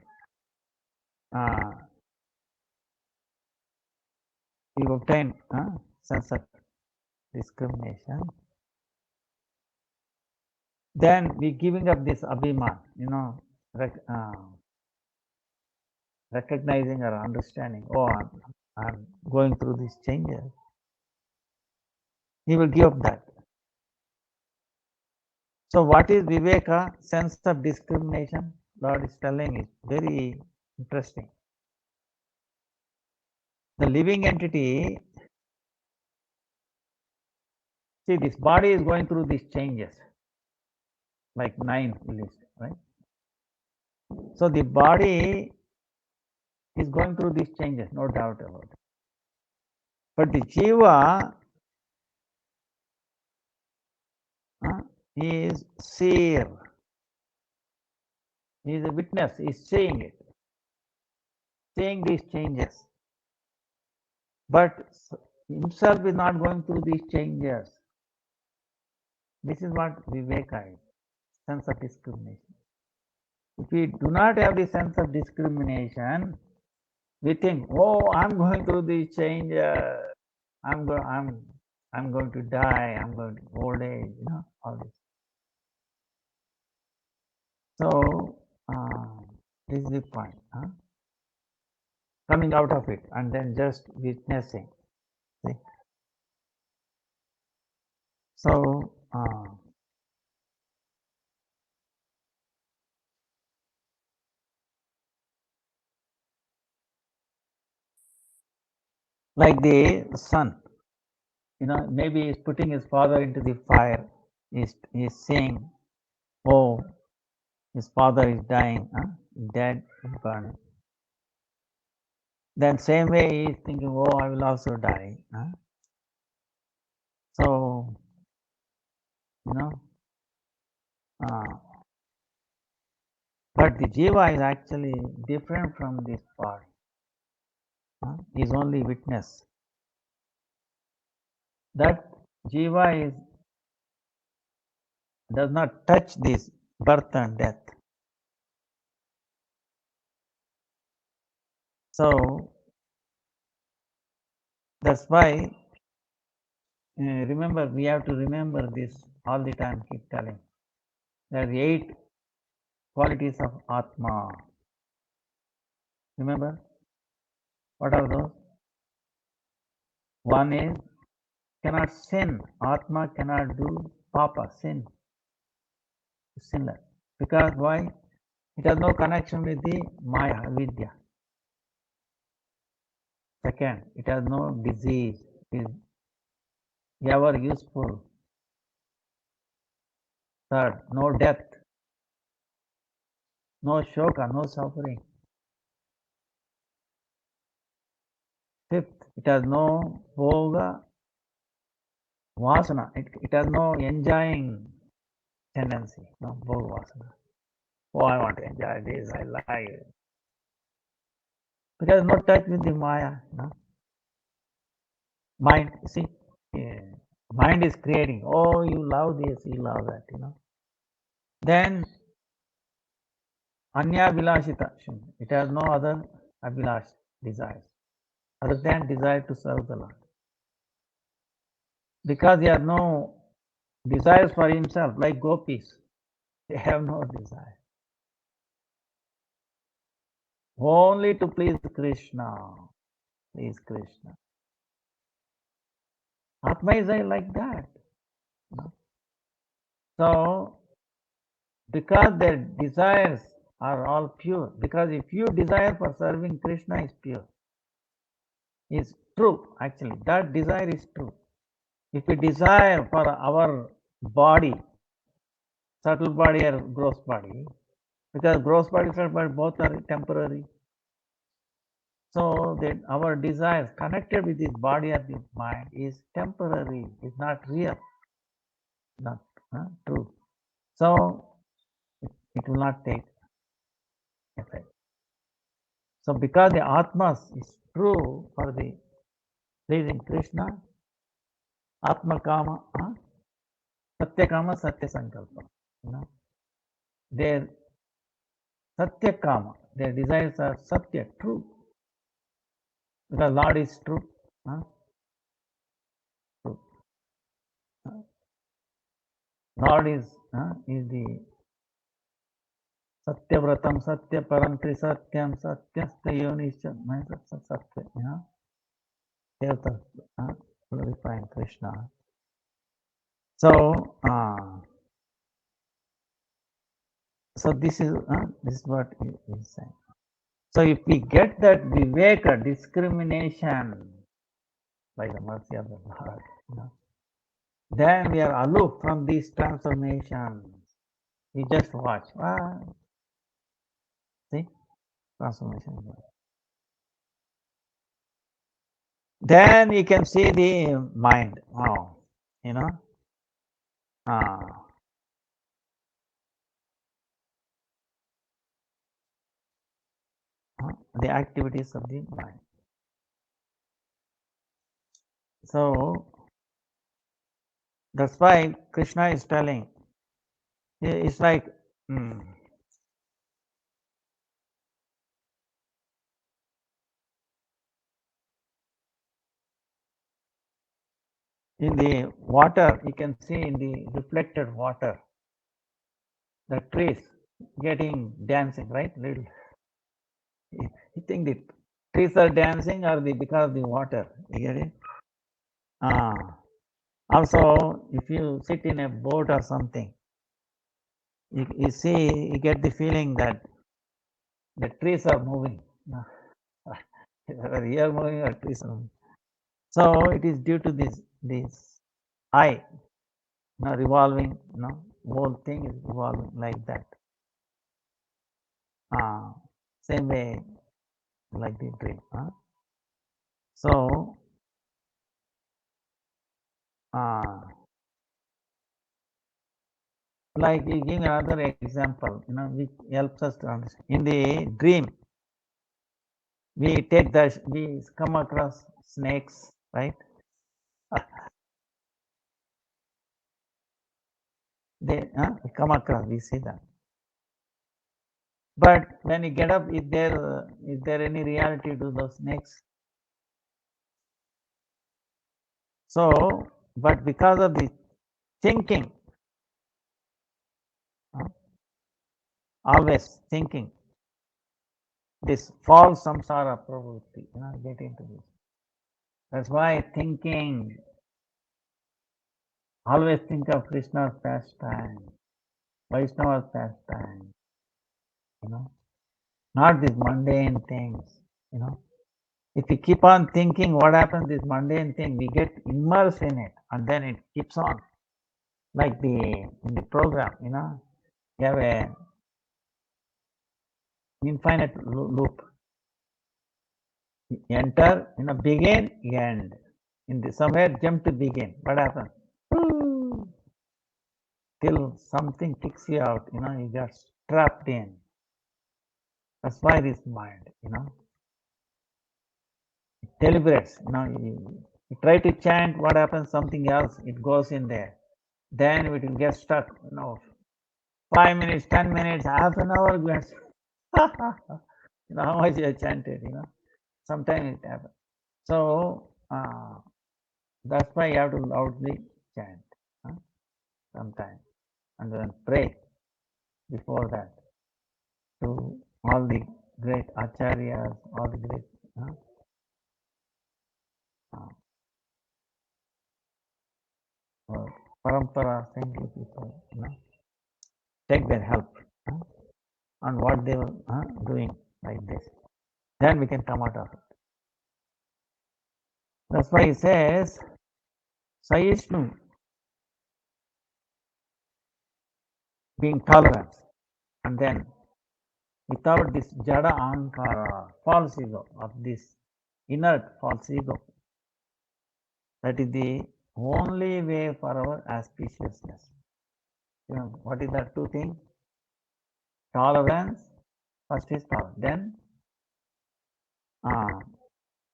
You obtain sense of discrimination. Then we giving up this abhiman, recognizing or understanding. I'm going through these changes. He will give up that. So what is viveka? Sense of discrimination. Lord is telling it very interesting. The living entity, see, this body is going through these changes, like 9 list, right? So the body is going through these changes, no doubt about it. But the jiva is seer. He is a witness, he is seeing it, seeing these changes. But himself is not going through these changes. This is what viveka is, sense of discrimination. If we do not have the sense of discrimination, we think, I'm going through these changes. I'm going to die. I'm going to old age. All this. So this is the point. Coming out of it and then just witnessing. See? So like the son, maybe he's putting his father into the fire. He's saying, his father is dying, dead, burning. Then same way he is thinking, I will also die. So, but the jiva is actually different from this body. He is only witness. That jiva does not touch this birth and death. So that's why remember, we have to remember this all the time, keep telling. There are 8 qualities of Atma. Remember? What are those? One is cannot sin. Atma cannot do papa, sin. Sinless. Because why? It has no connection with the Maya, Vidya. Second, it has no disease. It is ever useful. Third, no death. No shoka, no suffering. Fifth, it has no bhoga, vasana. It has no enjoying tendency. No bhoga vasana. I want to enjoy this, I like it. Because no touch with the Maya. Mind, see, mind is creating. You love this, you love that, Then Anya Vilashita, it has no other Abhilash desires other than desire to serve the Lord. Because he has no desires for himself, like gopis, they have no desire. Only to please Krishna. Please Krishna. Atma is like that. So, because their desires are all pure, because if you desire for serving Krishna is pure, is true actually, that desire is true. If we desire for our body, subtle body or gross body, because gross body, subtle body both are temporary. So that our desires connected with this body or this mind is temporary, is not real, not true. So it will not take effect. So because the Atmas is true for the pleasing Krishna, Atma Kama, Satya Kama, Satya Sankalpa. Their Satya Kama, their desires are Satya, true. Because Lord is true. True. Lord is the Satyavratam, Satyaparam, Trisatyam, Satyasta Yonisha, Satya, Devata, glorifying Krishna. So, so this is what he is saying. So if we get that viveka, discrimination by the mercy of the Lord, then we are aloof from these transformations. You just watch. See? Transformation. Then you can see the mind. Oh, the activities of the mind. So that's why Krishna is telling. It's like in the water, you can see in the reflected water, the trees getting dancing, right? Little. You think the trees are dancing or because of the water? You get it? Also, if you sit in a boat or something, you see, you get the feeling that the trees are moving. Whether you are moving or trees are moving. So it is due to this eye, revolving, whole thing is revolving like that. Same way like the dream. So like you give another example, which helps us to understand. In the dream, we come across snakes, right? They come across, we see that. But when you get up, is there any reality to those snakes? So, but because of the thinking, always thinking, this false samsara pravrutti, get into this. That's why thinking, always think of Krishna's pastime, Vaishnava's pastime, not these mundane things, If we keep on thinking what happens, this mundane thing, we get immersed in it, and then it keeps on. Like in the program, you have a infinite loop. Enter, begin, end. Somewhere jump to begin. What happens? Till something kicks you out, you get trapped in. That's why this mind, it deliberates. You try to chant, what happens? Something else, it goes in there. Then it will get stuck. 5 minutes, 10 minutes, half an hour gets. How much you have chanted, Sometimes it happens. So that's why you have to loudly chant sometimes, and then pray before that to all the great acharyas, all the great parampara, saintly people, take their help on what they were doing like this. Then we can come out of it. That's why he says, Saishnu, being tolerant, and then without this jada ankara, false ego, of this inert false ego, that is the only way for our auspiciousness. What is that two things? Tolerance, first is tolerance. Then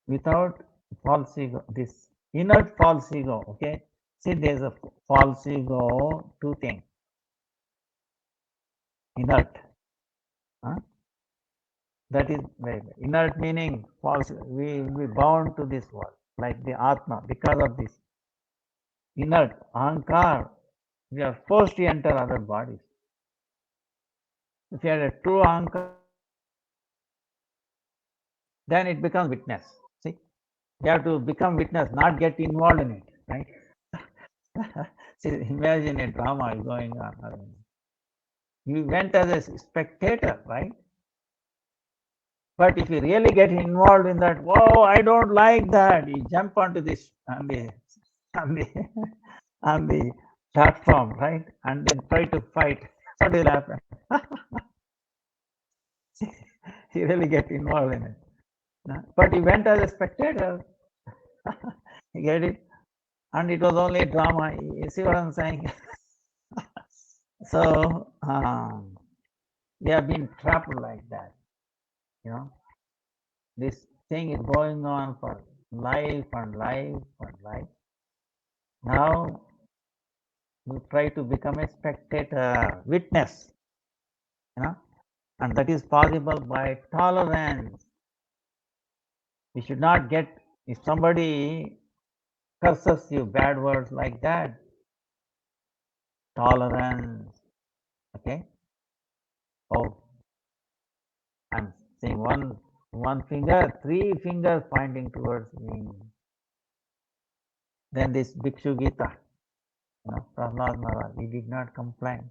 without false ego, this inert false ego, okay? See, there's a false ego, two things. Inert. That is very inert, meaning false. We will be bound to this world, like the Atma, because of this inert ahankar. We are forced to enter other bodies. If you have a true ahankar, then it becomes witness. See, you have to become witness, not get involved in it, right? See, imagine a drama is going on. You went as a spectator, right? But if you really get involved in that, whoa, I don't like that, you jump onto this on the on the on the platform, right? And then try to fight. What will happen? You really get involved in it. But you went as a spectator. You get it? And it was only a drama. You see what I'm saying? So we have been trapped like that. This thing is going on for life and life and life. Now you try to become a spectator, witness, and that is possible by tolerance. You should not get, if somebody curses you bad words like that, tolerance. Okay. Oh, I'm seeing one finger, three fingers pointing towards me. Then this Bhikshu Gita, Prahlad Maharaj, he did not complain.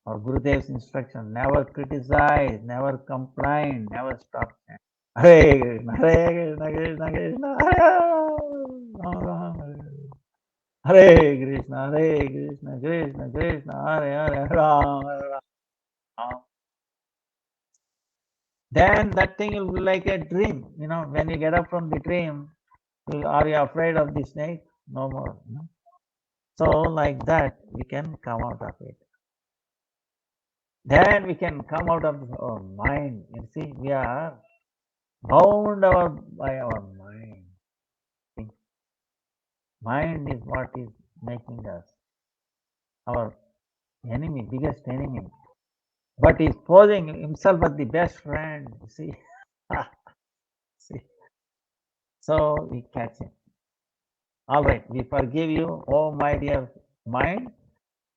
Or Gurudev's instruction, never criticize, never complain, never stop. Hare Krishna, Hare Krishna, Krishna Krishna, Hare Krishna, Hare Krishna, Krishna Krishna, Hare Hare, Ram. Then that thing will be like a dream. When you get up from the dream, are you afraid of the snake? No more. So like that, we can come out of it. Then we can come out of our mind. You see, we are bound by our mind. Mind is what is making us our enemy, biggest enemy. But he's posing himself as the best friend. You see, see. So we catch him. All right, we forgive you, oh my dear mind.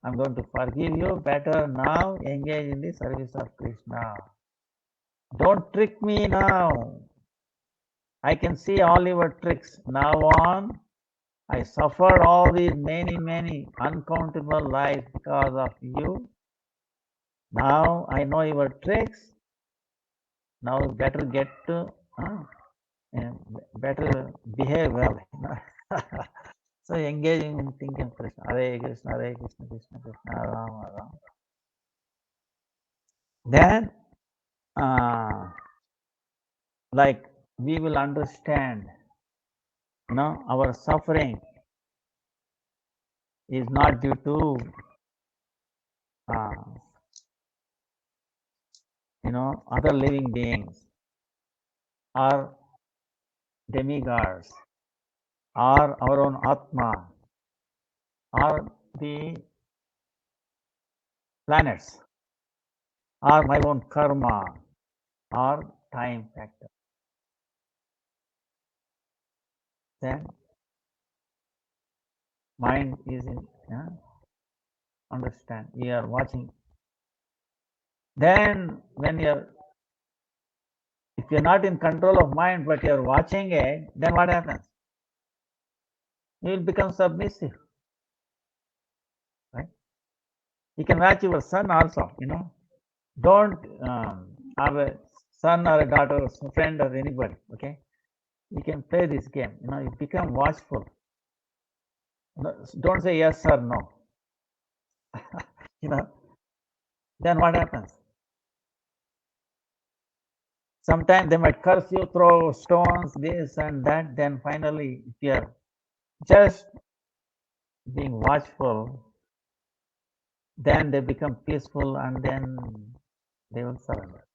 I'm going to forgive you. Better now engage in the service of Krishna. Don't trick me now. I can see all your tricks. Now on, I suffered all these many uncountable lives because of you. Now I know your tricks. Now better get to, better behave well. So engaging in thinking Krishna, Hare Krishna, Hare Krishna, Krishna Krishna, Rama Rama. Then, like we will understand, our suffering is not due to, other living beings or demigods or our own Atma or the planets or my own karma or time factor. Then mind is in, understand, we are watching. Then when if you're not in control of mind but you're watching it, then what happens? You will become submissive. You can watch your son also, Don't, or a son or a daughter, or friend or anybody, okay? You can play this game, you become watchful. Don't say yes or no. Then what happens? Sometimes they might curse you, throw stones, this and that. Then finally, if you are just being watchful, then they become peaceful and then they will surrender.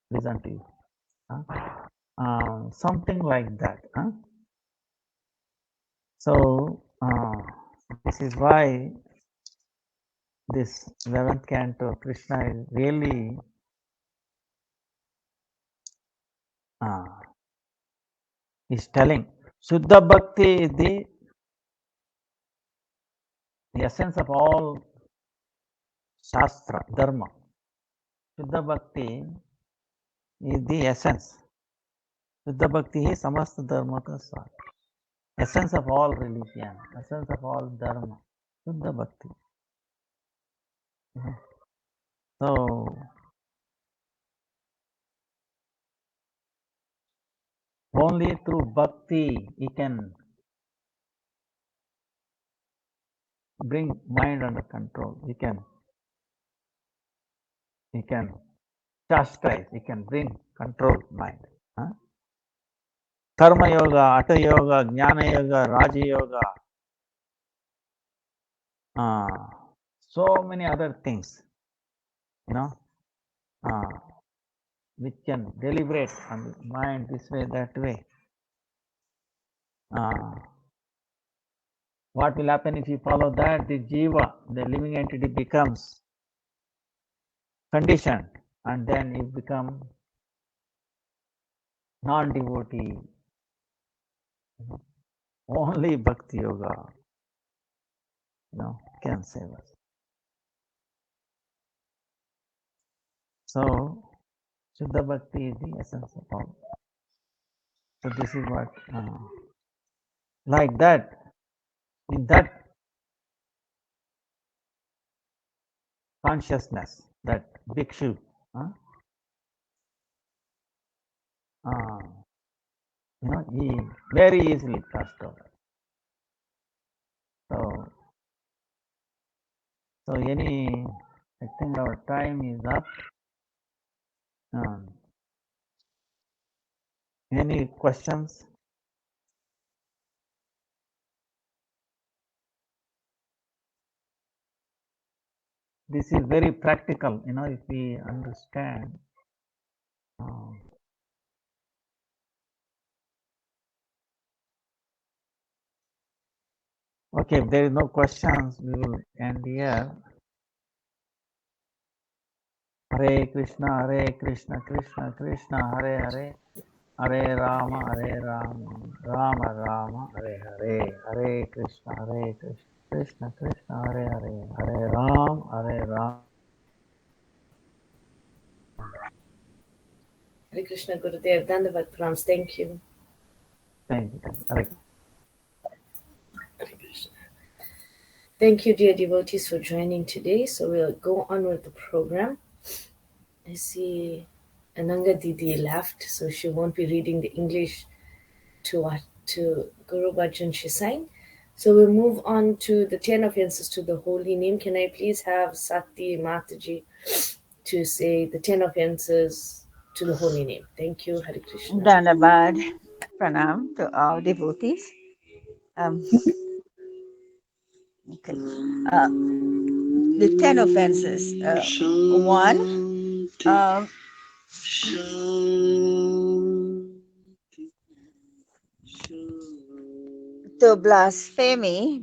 Listen to you. Something like that. So, this is why this 11th canto Krishna is really is telling Shuddha Bhakti is the essence of all Shastra, Dharma. Shuddha Bhakti is the essence. Shuddha Bhakti is samasta dharma ka svar. Essence of all religion, essence of all dharma. Shuddha Bhakti. So, only through bhakti you can bring mind under control. You can chastise, you can bring control mind. Karma yoga, Hatha yoga, Jnana yoga, Raja yoga, so many other things, which can deliberate on the mind this way, that way. What will happen if you follow that? The jiva, the living entity, becomes conditioned, and then you become non-devotee. Only bhakti yoga, can save us. So, Shuddha Bhakti is the essence of all. So this is what, like that, in that consciousness, that bhikshu, he very easily crossed over. So I think our time is up. Any questions? This is very practical, if we understand. Okay, if there is no questions, we will end here. Hare Krishna, Krishna Krishna, Hare Hare, Hare Rama, Rama Rama, Hare Hare, Hare Krishna, Krishna Krishna, Hare Hare, Hare Ram. Hare Krishna Gurudev, Dandavat Pranams. Thank you. Thank you. Hare. Hare Krishna. Thank you, dear devotees, for joining today. So we'll go on with the program. I see Ananga Didi left, so she won't be reading the English to Guru Bhajan Shisai. So we'll move on to the 10 offenses to the holy name. Can I please have Sati Mataji to say the 10 offenses to the holy name? Thank you, Hare Krishna. Dandavad Pranam to all devotees. Okay. The 10 offenses. One, to blasphemy